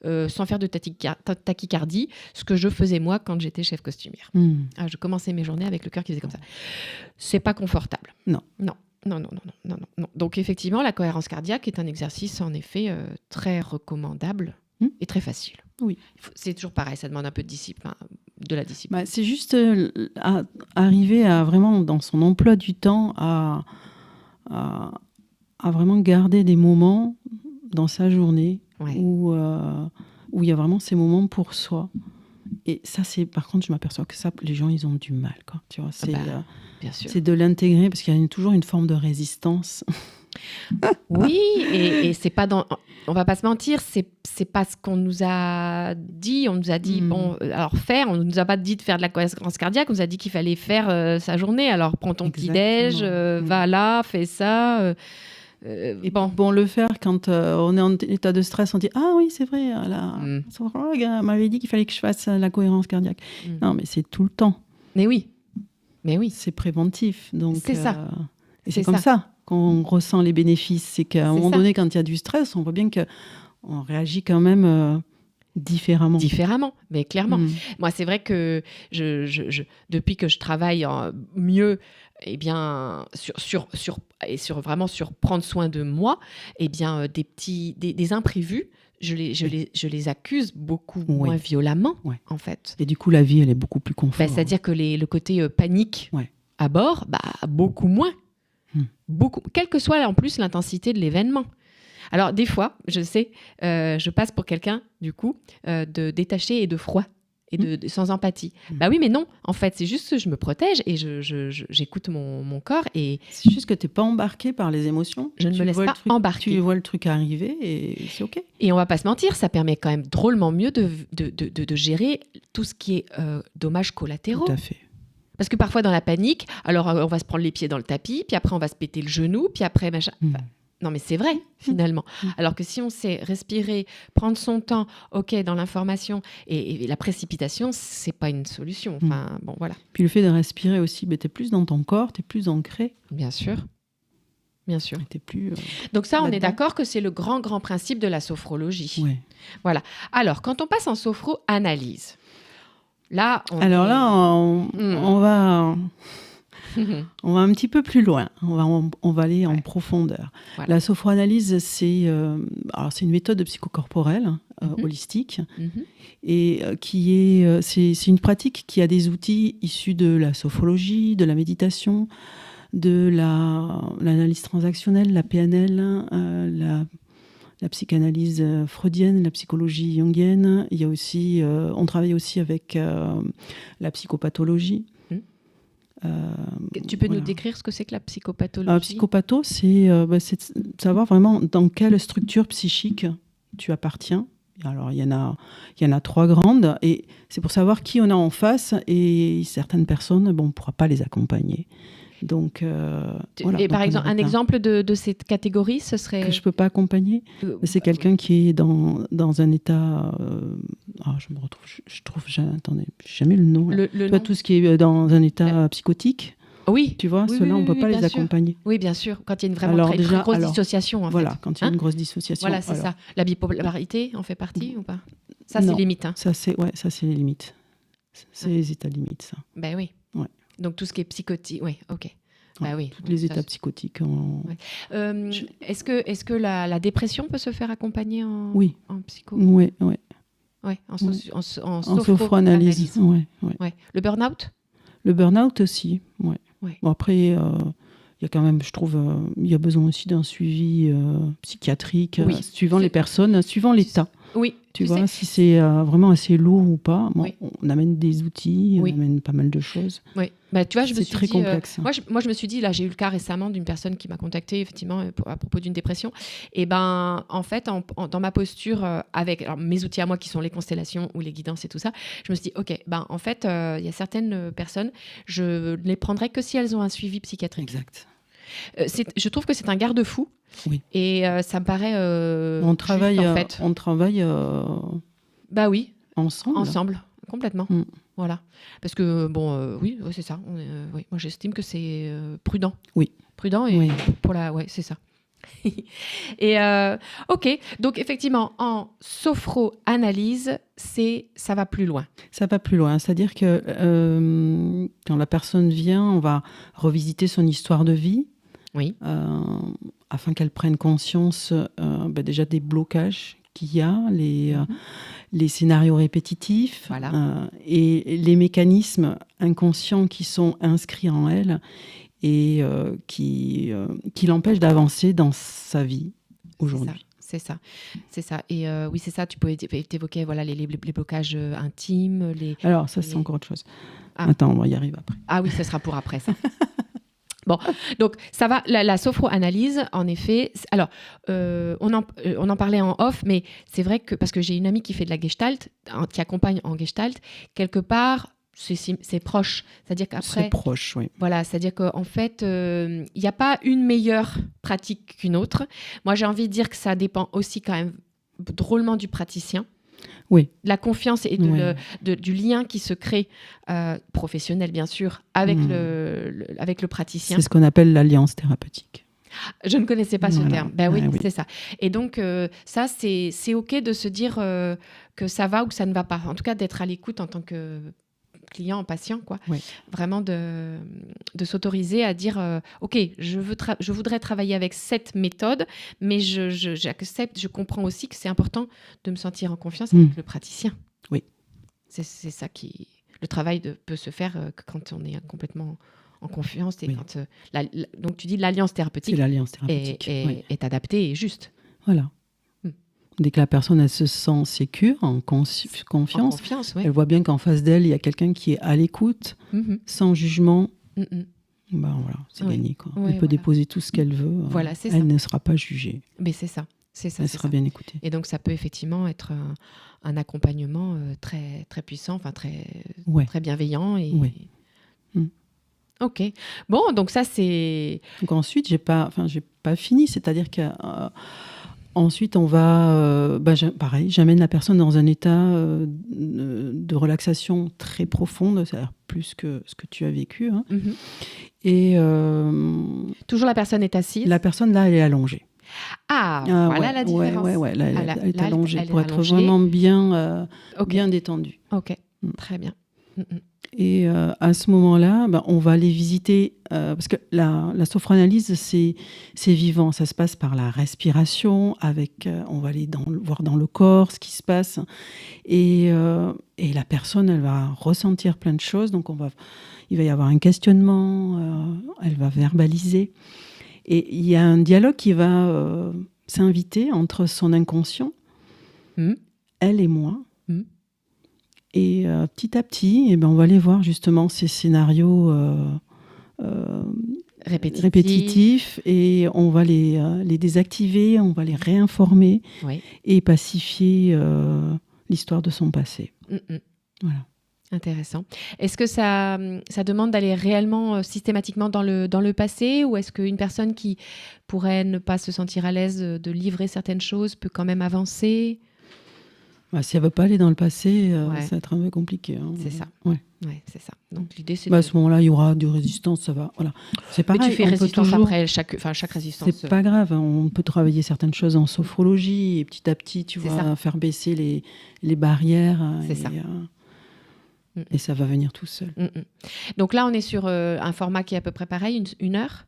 sans faire de tachycardie, ce que je faisais moi quand j'étais chef costumière. Je commençais mes journées avec le cœur qui faisait comme ça. C'est pas confortable. Non. Donc effectivement, la cohérence cardiaque est un exercice en effet très recommandable et très facile. Oui. C'est toujours pareil, ça demande un peu de discipline, de la discipline. C'est juste arriver à vraiment dans son emploi du temps à vraiment garder des moments dans sa journée où il y a vraiment ces moments pour soi. Et ça, par contre, je m'aperçois que ça, les gens, ils ont du mal, quoi. Tu vois, bien sûr. C'est de l'intégrer parce qu'il y a toujours une forme de résistance. Oui, et c'est pas on va pas se mentir, c'est pas ce qu'on nous a dit. On nous a dit on nous a pas dit de faire de la cohérence cardiaque, on nous a dit qu'il fallait faire sa journée. Alors prends ton petit-déj, va là, fais ça. Le faire quand on est en état de stress, on dit ah oui c'est vrai, la sophrologue m'avait dit qu'il fallait que je fasse la cohérence cardiaque. Non mais c'est tout le temps. Mais oui. C'est préventif, donc c'est ça. Et c'est comme ça qu'on ressent les bénéfices. C'est qu'à un moment donné, quand il y a du stress, on voit bien qu'on réagit quand même différemment. Différemment, mais clairement. Moi, c'est vrai que depuis que je travaille mieux, sur prendre soin de moi, des imprévus, je les accuse beaucoup moins violemment, en fait. Et du coup, la vie, elle est beaucoup plus confortable. C'est-à-dire que le côté panique à bord, beaucoup moins. Beaucoup, quelle que soit en plus l'intensité de l'événement. Alors, des fois, je sais, je passe pour quelqu'un, du coup, de détaché et de froid. Et sans empathie. Oui, mais non. En fait, c'est juste que je me protège et j'écoute mon corps. Et c'est juste que tu n'es pas embarqué par les émotions. Je ne me laisse pas embarquer. Tu vois le truc arriver et c'est OK. Et on ne va pas se mentir, ça permet quand même drôlement mieux de gérer tout ce qui est dommages collatéraux. Tout à fait. Parce que parfois, dans la panique, alors on va se prendre les pieds dans le tapis, puis après, on va se péter le genou, puis après, machin... Non, mais c'est vrai, finalement. Alors que si on sait respirer, prendre son temps, OK, dans l'information, et la précipitation, c'est pas une solution. Enfin, voilà. Puis le fait de respirer aussi, tu es plus dans ton corps, tu es plus ancré. Bien sûr. Bien sûr. J'étais plus. Donc ça, on est là-dedans. d'accord que c'est le grand principe de la sophrologie. Ouais. Voilà. Alors, quand on passe en sophro-analyse, là, Alors là, on va un petit peu plus loin. On va aller en profondeur. Voilà. La sophroanalyse, c'est une méthode psychocorporelle holistique et c'est une pratique qui a des outils issus de la sophrologie, de la méditation, de l'analyse transactionnelle, la PNL, la psychanalyse freudienne, la psychologie jungienne. Il y a aussi, on travaille aussi avec la psychopathologie. Tu peux nous décrire ce que c'est que la psychopathologie ? Psychopatho, c'est de savoir vraiment dans quelle structure psychique tu appartiens. Alors, il y en a 3 grandes, et c'est pour savoir qui on a en face, et certaines personnes, on ne pourra pas les accompagner. Donc, et par exemple, un exemple de cette catégorie, ce serait... Que je ne peux pas accompagner. C'est quelqu'un qui est dans un état... je me retrouve... Je trouve... Attendez, j'ai jamais le nom. Le Toi, nom. tout ce qui est dans un état psychotique, oui. Tu vois, ceux-là, on ne peut pas les accompagner. Oui, bien sûr. Quand il y a une vraiment très grosse dissociation, en voilà, fait. quand il y a une grosse dissociation. Voilà, c'est ça. La bipolarité en fait partie ou pas ? Ça, c'est limite. Hein. Ça, c'est les limites. C'est les états limites, ça. Ben oui. Ouais. Donc, tout ce qui est psychotique... Oui, ok. Bah oui. Tous les états psychotiques. Est-ce que la dépression peut se faire accompagner en psycho ? Oui. Ouais, en sophroanalyse. Ouais. Le burn-out ? Le burn-out aussi, ouais. Bon, après, il y a quand même, je trouve, il y a besoin aussi d'un suivi psychiatrique, suivant les personnes, suivant l'état. Oui. Tu vois, si c'est vraiment assez lourd ou pas. On amène des outils, on amène pas mal de choses. Oui. Bah, tu vois, c'est très complexe. Moi, je me suis dit, là, j'ai eu le cas récemment d'une personne qui m'a contactée, effectivement, à propos d'une dépression. Et ben, en fait, dans ma posture, avec mes outils à moi, qui sont les constellations ou les guidances et tout ça, je me suis dit, ok, en fait, il y a certaines personnes, je ne les prendrai que si elles ont un suivi psychiatrique. Exact. Je trouve que c'est un garde-fou. Oui. Et ça me paraît. On travaille. Juste, en fait. On travaille. Bah oui. Ensemble. Complètement. Voilà. Parce que oui, c'est ça. Moi, j'estime que c'est prudent. Oui. Prudent et pour la. Ouais, c'est ça. Et ok. Donc effectivement, en sophro-analyse, ça va plus loin. Ça va plus loin. C'est-à-dire que quand la personne vient, on va revisiter son histoire de vie. Oui. Afin qu'elle prenne conscience déjà des blocages qu'il y a, les scénarios répétitifs, et les mécanismes inconscients qui sont inscrits en elle et qui l'empêchent d'avancer dans sa vie aujourd'hui. C'est ça. Et oui, c'est ça. Tu peux évoquer les blocages intimes. Alors, ça, c'est encore autre chose. Attends, on va y arriver après. Ah oui, ça sera pour après, ça. Bon, donc ça va, la sophro-analyse, en effet. Alors, on en parlait en off, mais c'est vrai que, parce que j'ai une amie qui fait de la gestalt, qui accompagne en gestalt, quelque part, c'est proche. C'est-à-dire qu'après... C'est proche, oui. Voilà, c'est-à-dire qu'en fait, il n'y a pas une meilleure pratique qu'une autre. Moi, j'ai envie de dire que ça dépend aussi quand même drôlement du praticien. Oui. De la confiance et du lien qui se crée, professionnel bien sûr, avec le praticien. C'est ce qu'on appelle l'alliance thérapeutique. Je ne connaissais pas ce terme. Ben oui, oui, c'est ça. Et donc, ça, c'est OK de se dire que ça va ou que ça ne va pas. En tout cas, d'être à l'écoute en tant que client, patient, quoi. Oui. Vraiment de s'autoriser à dire OK, je voudrais travailler avec cette méthode, mais j'accepte, je comprends aussi que c'est important de me sentir en confiance avec le praticien. Oui. C'est ça qui... Le travail peut se faire quand on est complètement en confiance. Et quand, donc, tu dis l'alliance thérapeutique, est adaptée et juste. Voilà. Dès que la personne elle se sent sécure, en confiance, elle voit bien qu'en face d'elle, il y a quelqu'un qui est à l'écoute, sans jugement. Voilà, c'est gagné, quoi. Elle peut déposer tout ce qu'elle veut. Voilà, c'est elle ne sera pas jugée. Mais c'est ça. Elle sera bien écoutée. Et donc, ça peut effectivement être un accompagnement très, très puissant, très bienveillant. Ok. Bon, donc ça, c'est... Donc ensuite, j'ai pas fini. C'est-à-dire que... Ensuite, on va... pareil, j'amène la personne dans un état de relaxation très profonde, c'est-à-dire plus que ce que tu as vécu. Hein. Mhm. Et Toujours la personne est assise. la personne, là, elle est allongée. Voilà la différence. Là, elle est allongée elle est pour être allongée. vraiment bien, Ok. bien détendue. Ok, très bien. Et à ce moment-là, on va aller visiter, parce que la sophranalyse, c'est vivant. Ça se passe par la respiration, on va aller voir dans le corps ce qui se passe. Et la personne, elle va ressentir plein de choses. Donc, il va y avoir un questionnement, elle va verbaliser. Et il y a un dialogue qui va s'inviter entre son inconscient, elle et moi. Et petit à petit, on va aller voir justement ces scénarios répétitifs et on va les désactiver, on va les réinformer et pacifier l'histoire de son passé. Voilà. Intéressant. Est-ce que ça demande d'aller réellement systématiquement dans le passé, ou est-ce qu'une personne qui pourrait ne pas se sentir à l'aise de livrer certaines choses peut quand même avancer ? Si elle ne veut pas aller dans le passé, ça va être un peu compliqué. Hein. C'est ça. Ouais, c'est ça. Donc l'idée, c'est à ce moment-là, il y aura de résistance, ça va. Voilà. C'est pareil. Mais tu fais résistance après chaque résistance. C'est pas grave. On peut travailler certaines choses en sophrologie et petit à petit, tu vas faire baisser les barrières. C'est ça. Et ça va venir tout seul. Donc là, on est sur un format qui est à peu près pareil, une heure ?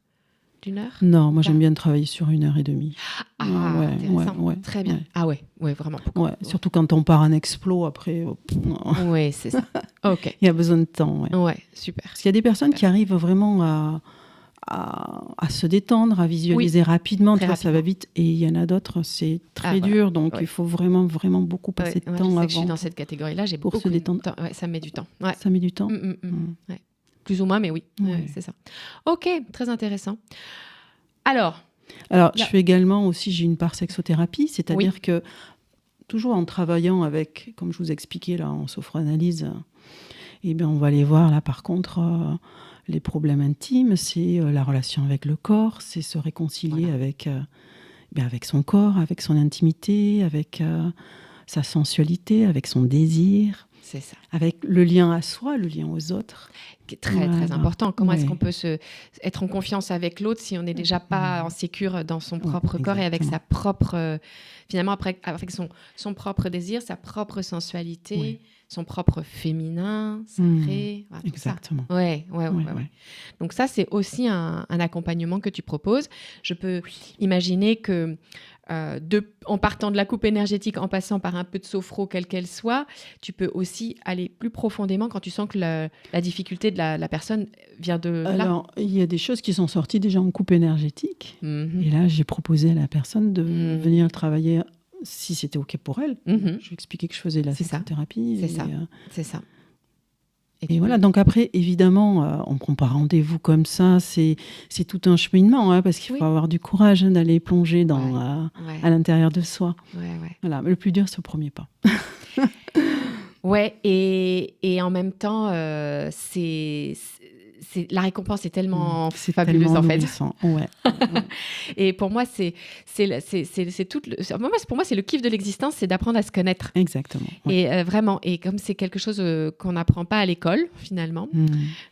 D'une heure ? Non, moi j'aime bien travailler sur 1h30. Intéressant. Très bien. Ouais. Vraiment. Surtout quand on part en explo après. Oui, c'est ça. Ok. Il y a besoin de temps. Ouais, super. Parce qu'il y a des personnes qui arrivent vraiment à se détendre, à visualiser rapidement. Ça va vite. Et il y en a d'autres, c'est très dur. Donc il faut vraiment, vraiment beaucoup passer de temps avant. Je suis dans cette catégorie-là. J'ai pour beaucoup se détendre. De temps. Ça met du temps. Ça met du temps. Plus ou moins, mais oui, c'est ça. Ok, très intéressant. Alors, je fais également aussi, j'ai une part sexothérapie, c'est-à-dire que toujours en travaillant avec, comme je vous expliquais là en sophranalyse, on va aller voir là par contre les problèmes intimes, c'est la relation avec le corps, c'est se réconcilier avec son corps, avec son intimité, avec sa sensualité, avec son désir. C'est ça. Avec le lien à soi, le lien aux autres. Qui est très, très important. Comment est-ce qu'on peut être en confiance avec l'autre si on n'est déjà pas en sécure dans son propre corps et avec sa propre... finalement, avec son propre désir, sa propre sensualité, son propre féminin, sacré. Exactement. Ouais. Donc ça, c'est aussi un accompagnement que tu proposes. Je peux imaginer que... en partant de la coupe énergétique, en passant par un peu de sophro, quelle qu'elle soit, tu peux aussi aller plus profondément quand tu sens que la difficulté de la personne vient de là. Alors, il y a des choses qui sont sorties déjà en coupe énergétique. Et là, j'ai proposé à la personne de venir travailler, si c'était OK pour elle. Je lui ai expliqué que je faisais la sexothérapie. C'est ça. Et voilà, donc après, évidemment, on ne prend pas rendez-vous comme ça, c'est tout un cheminement, parce qu'il faut avoir du courage d'aller plonger à l'intérieur de soi. Voilà, mais le plus dur, c'est le premier pas. Et en même temps, la récompense est tellement fabuleuse, tellement en fait. Et pour moi, c'est tout. Pour moi, c'est le kiff de l'existence, c'est d'apprendre à se connaître. Exactement. Et vraiment, et comme c'est quelque chose qu'on n'apprend pas à l'école, finalement,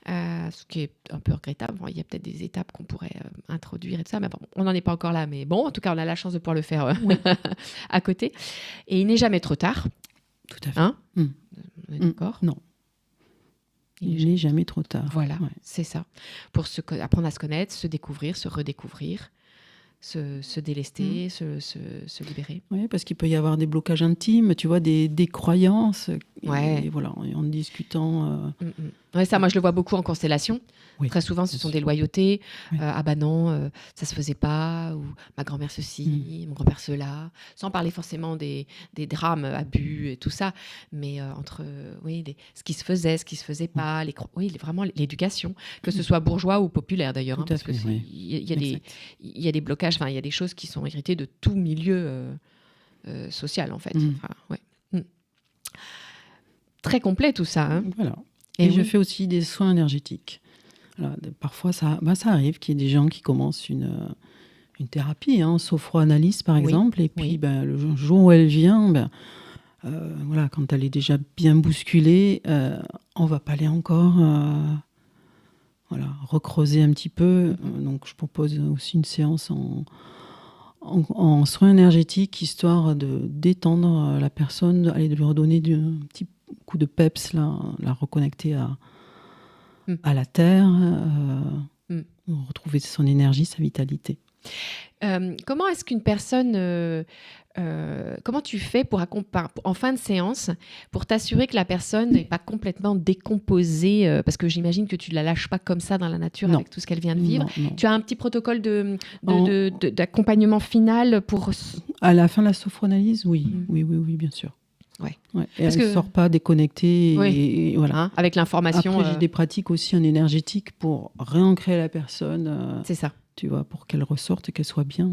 ce qui est un peu regrettable. Bon, il y a peut-être des étapes qu'on pourrait introduire et tout ça, mais bon, on n'en est pas encore là. Mais bon, en tout cas, on a la chance de pouvoir le faire à côté. Et il n'est jamais trop tard. Tout à fait. Hein on est d'accord ? Non. Il n'est jamais trop tard. Voilà, c'est ça. Pour apprendre à se connaître, se découvrir, se redécouvrir, se délester, se libérer. Oui, parce qu'il peut y avoir des blocages intimes, tu vois, des croyances. Ouais. Et voilà, en discutant. Ouais, ça, moi, je le vois beaucoup en constellation. Oui, très souvent, ce sont des loyautés. Ah bah non, ça se faisait pas. Ou ma grand-mère ceci, mon grand-père cela. Sans parler forcément des drames, abus et tout ça. Mais entre ce qui se faisait, ce qui se faisait pas. Vraiment l'éducation. Que ce soit bourgeois ou populaire d'ailleurs. Parce que il y a des blocages, il y a des choses qui sont héritées de tout milieu social en fait. Très complet tout ça. Hein. Voilà. Et je fais aussi des soins énergétiques. Alors, parfois, ça arrive qu'il y ait des gens qui commencent une thérapie, sophroanalyse par exemple, et puis le jour où elle vient, Voilà, quand elle est déjà bien bousculée, on va pas aller encore recreuser un petit peu. Donc je propose aussi une séance en soins énergétiques, histoire de détendre la personne, de lui redonner un petit coup de peps, la reconnecter à la terre, retrouver son énergie, sa vitalité. Comment est-ce qu'une personne... comment tu fais en fin de séance pour t'assurer que la personne n'est pas complètement décomposée, parce que j'imagine que tu ne la lâches pas comme ça dans la nature avec tout ce qu'elle vient de vivre. Non. Tu as un petit protocole d'accompagnement final pour... À la fin de la sophranalyse, oui, bien sûr. Ouais. Et elle ne sort pas déconnectée. Et voilà. Avec l'information. Après, j'ai des pratiques aussi en énergétique pour réancrer la personne. C'est ça. Tu vois, pour qu'elle ressorte et qu'elle soit bien.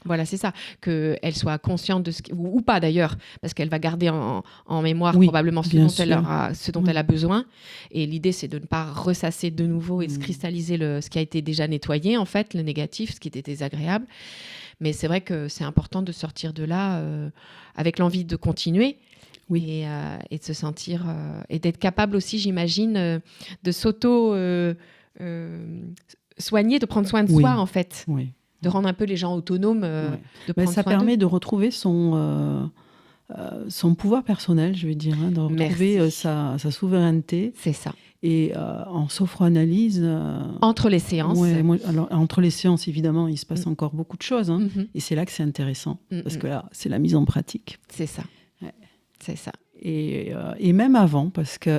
Voilà, c'est ça, qu'elle soit consciente de ou pas d'ailleurs, parce qu'elle va garder en mémoire probablement ce dont elle a besoin. Et l'idée, c'est de ne pas ressasser de nouveau et de se cristalliser ce qui a été déjà nettoyé, en fait, le négatif, ce qui était désagréable. Mais c'est vrai que c'est important de sortir de là avec l'envie de continuer. Et de se sentir... et d'être capable aussi, j'imagine, de s'auto-soigner, de prendre soin de soi, en fait. Oui. De rendre un peu les gens autonomes. Ça permet de retrouver son pouvoir personnel, je vais dire, de retrouver sa souveraineté. C'est ça. Et en sophroanalyse... entre les séances. Entre les séances, évidemment, il se passe encore beaucoup de choses. Et c'est là que c'est intéressant. Parce que là, c'est la mise en pratique. C'est ça. Ouais. C'est ça. Et même avant,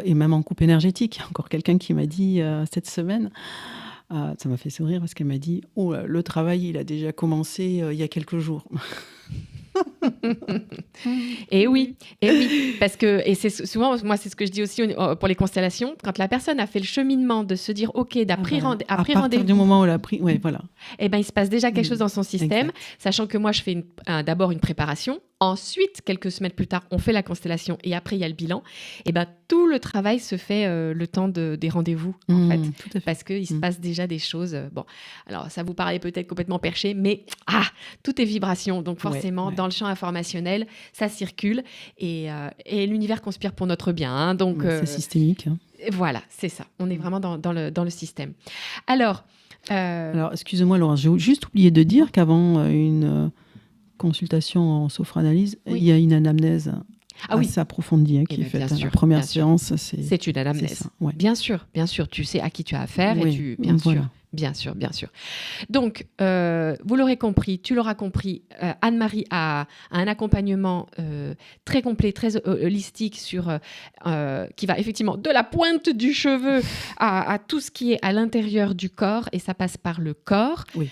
et même en coupe énergétique, il y a encore quelqu'un qui m'a dit cette semaine... ça m'a fait sourire parce qu'elle m'a dit « Oh, le travail, il a déjà commencé il y a quelques jours. » Et oui, parce que, et c'est souvent, moi, c'est ce que je dis aussi pour les constellations, quand la personne a fait le cheminement de se dire, OK, d'après rendez-vous. À partir du moment où elle a pris, voilà. Eh ben, il se passe déjà quelque chose dans son système, sachant que moi, je fais d'abord une préparation. Ensuite, quelques semaines plus tard, on fait la constellation et après, il y a le bilan. Et ben, tout le travail se fait le temps des rendez-vous, en fait. Tout à fait. Parce qu'il se passe déjà des choses. Bon, alors, ça vous paraît peut-être complètement perché, mais tout est vibration. Donc, forcément, dans le champ informationnel, ça circule et l'univers conspire pour notre bien. Donc, c'est systémique. Voilà, c'est ça. On est vraiment dans le système. Alors, excusez-moi, Laurence, j'ai juste oublié de dire qu'avant une consultation en sophranalyse, il y a une anamnèse assez approfondie qui est faite. La première séance, c'est une anamnèse. Bien sûr, tu sais à qui tu as affaire Bien sûr. Donc, vous l'aurez compris, tu l'auras compris, Anne-Marie a un accompagnement très complet, très holistique qui va effectivement de la pointe du cheveu à tout ce qui est à l'intérieur du corps, et ça passe par le corps. Oui.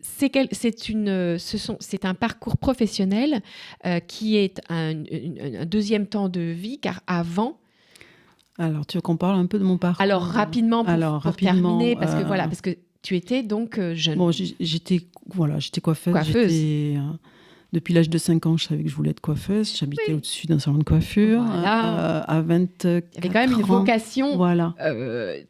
C'est un parcours professionnel qui est un deuxième temps de vie, car avant... Alors, tu veux qu'on parle un peu de mon parcours? Alors, rapidement, pour terminer, parce que tu étais donc jeune. Bon, j'étais coiffeuse. Depuis l'âge de 5 ans, je savais que je voulais être coiffeuse. J'habitais au-dessus d'un salon de coiffure. Voilà. À 24 ans. Il y avait quand même une vocation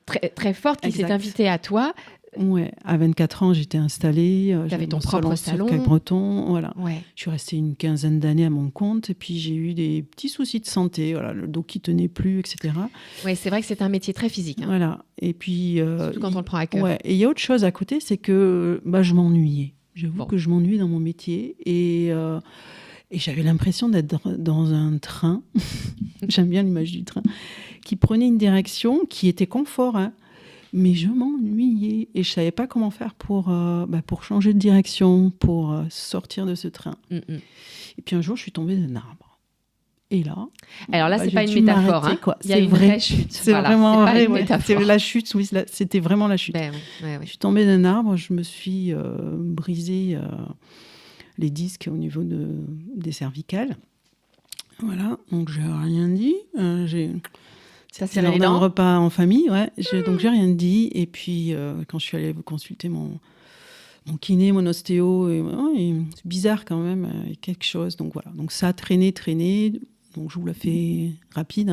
très, très forte qui s'est invitée à toi. Ouais, à 24 ans, j'étais installée. J'avais ton propre salon. Sur Breton, voilà. Ouais. Je suis restée une quinzaine d'années à mon compte, et puis j'ai eu des petits soucis de santé, le dos qui tenait plus, etc. Ouais, c'est vrai que c'est un métier très physique. Voilà. Et puis surtout quand on le prend à cœur. Ouais. Et il y a autre chose à côté, c'est que je m'ennuyais. J'avoue que je m'ennuie dans mon métier, et j'avais l'impression d'être dans un train. J'aime bien l'image du train qui prenait une direction qui était confort. Mais je m'ennuyais et je ne savais pas comment faire pour changer de direction, pour sortir de ce train. Et puis un jour, je suis tombée d'un arbre. Et là... Alors là, ce n'est pas une métaphore. Il y a une vraie chute. C'est vraiment vrai. C'est la chute, oui, c'était vraiment la chute. Je suis tombée d'un arbre, je me suis brisé les disques au niveau des cervicales. Voilà, donc je n'ai rien dit. C'était lors d'un repas en famille, donc j'ai rien dit. Et puis quand je suis allée consulter mon kiné, mon ostéo, c'est bizarre quand même, quelque chose. Donc voilà, donc ça a traîné. Donc je vous la fais rapide.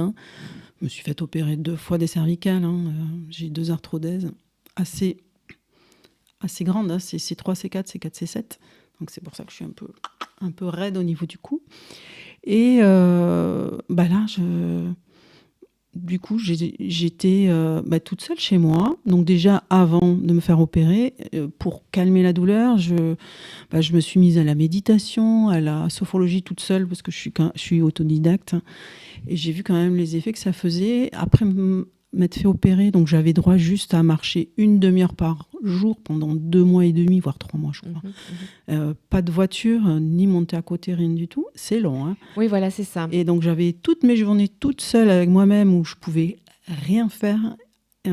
Je me suis fait opérer 2 fois des cervicales. J'ai 2 arthrodèses assez grandes. C'est C3, C4, C4, C7. Donc c'est pour ça que je suis un peu raide au niveau du cou. Et là, du coup, j'étais toute seule chez moi. Donc déjà, avant de me faire opérer, pour calmer la douleur, je me suis mise à la méditation, à la sophrologie toute seule, parce que je suis autodidacte. Et j'ai vu quand même les effets que ça faisait. Après m'être fait opérer, donc j'avais droit juste à marcher une demi-heure par jour pendant 2 mois et demi, voire 3 mois, je crois. Pas de voiture, ni monter à côté, rien du tout. C'est long, hein. Oui, voilà, c'est ça. Et donc j'avais toutes mes journées toute seule avec moi-même où je pouvais rien faire. Et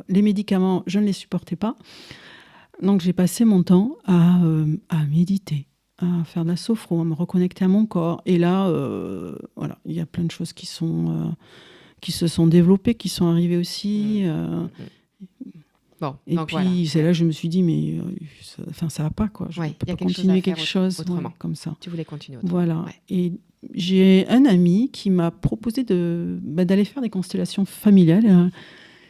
les médicaments, je ne les supportais pas. Donc j'ai passé mon temps à méditer, à faire de la sophro, à me reconnecter à mon corps. Et là, il y a plein de choses qui se sont développées, qui sont arrivées aussi. Bon, et donc puis c'est là que je me suis dit, mais ça va pas, quoi. Je ne peux pas continuer quelque chose autrement. Comme ça. Tu voulais continuer autrement. Voilà. Ouais. Et j'ai un ami qui m'a proposé d'aller faire des constellations familiales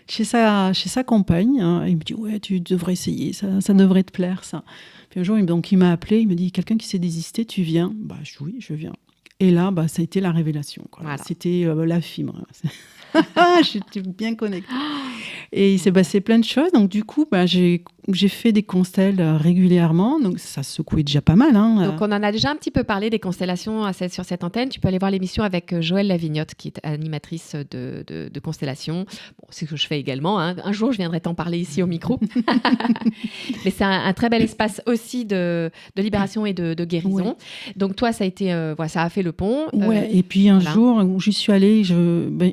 chez sa compagne. Il me dit, ouais, tu devrais essayer, ça devrait te plaire, ça. Puis un jour, il m'a appelé, il me dit, quelqu'un qui s'est désisté, tu viens? Je dis, oui, je viens. Et là, ça a été la révélation, quoi. Voilà. C'était la fibre. J'étais bien connectée. Et il s'est passé plein de choses. Donc, du coup, j'ai fait des constelles régulièrement. Donc, ça secouait déjà pas mal. Hein. Donc, on en a déjà un petit peu parlé des constellations sur cette antenne. Tu peux aller voir l'émission avec Joëlle Lavignotte, qui est animatrice de constellations. Bon, c'est ce que je fais également. Hein. Un jour, je viendrai t'en parler ici au micro. Mais c'est un très bel espace aussi de libération et de guérison. Ouais. Donc, toi, ça a été, ça a fait le pont. Ouais. Et puis, un jour où j'y suis allée,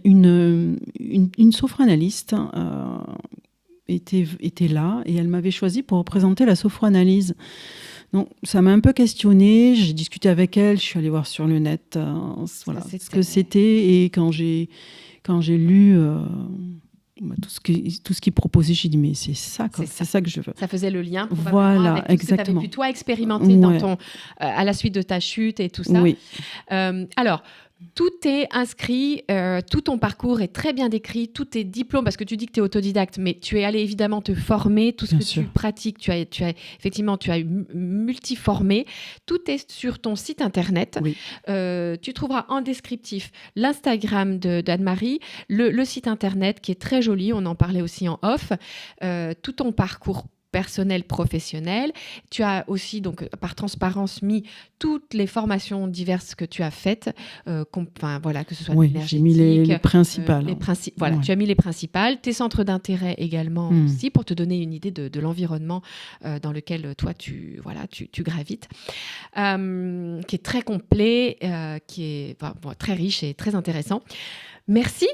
une sophroanalyste était là et elle m'avait choisi pour représenter la sophroanalyse. Donc, ça m'a un peu questionnée. J'ai discuté avec elle, je suis allée voir sur le net ce que c'était. Et quand j'ai lu tout ce qu'il proposait, j'ai dit, mais c'est ça que je veux. Ça faisait le lien voilà, avec exactement. ce que tu avais pu, toi, expérimenter à la suite de ta chute et tout ça. Oui. Alors, tout est inscrit, tout ton parcours est très bien décrit, tous tes diplômes, parce que tu dis que tu es autodidacte, mais tu es allé évidemment te former, tout ce que tu pratiques, tu as multiformé. Tout est sur ton site internet. Oui. Tu trouveras en descriptif l'Instagram d'Anne-Marie, le site internet qui est très joli, on en parlait aussi en off, tout ton parcours personnel, professionnel. Tu as aussi, donc, par transparence, mis toutes les formations diverses que tu as faites, que ce soit énergétique. J'ai mis les principales. Tu as mis les principales. Tes centres d'intérêt également aussi, pour te donner une idée de l'environnement dans lequel toi, tu gravites, qui est très complet, qui est très riche et très intéressant. Merci.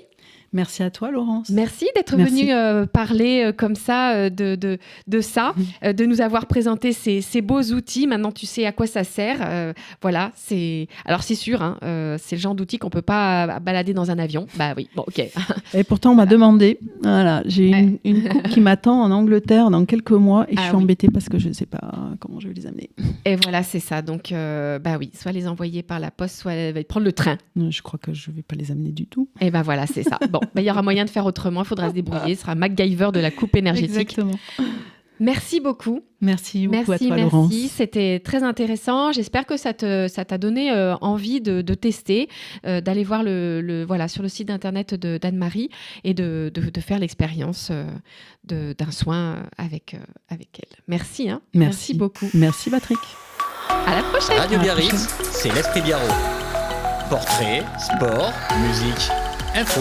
Merci à toi, Laurence. Merci d'être venue parler comme ça de ça, de nous avoir présenté ces beaux outils. Maintenant, tu sais à quoi ça sert. Alors c'est sûr, hein, c'est le genre d'outil qu'on ne peut pas balader dans un avion. Bah oui, bon, ok. Et pourtant, on m'a demandé. Voilà, j'ai une coupe qui m'attend en Angleterre dans quelques mois et je suis embêtée parce que je ne sais pas comment je vais les amener. Et voilà, c'est ça. Donc, soit les envoyer par la poste, soit prendre le train. Je crois que je ne vais pas les amener du tout. Et voilà, c'est ça. Bon, il y aura moyen de faire autrement, il faudra se débrouiller. Ce sera MacGyver de la coupe énergétique. Exactement. Merci beaucoup. Merci beaucoup à toi, Laurence. C'était très intéressant. J'espère que ça t'a donné envie de tester, d'aller voir sur le site internet d'Anne-Marie et de faire l'expérience d'un soin avec elle. Merci. Hein. Merci beaucoup. Merci, Patrick. À la prochaine. Radio Biarritz, c'est l'Esprit Biarro. Portrait, sport, musique, info.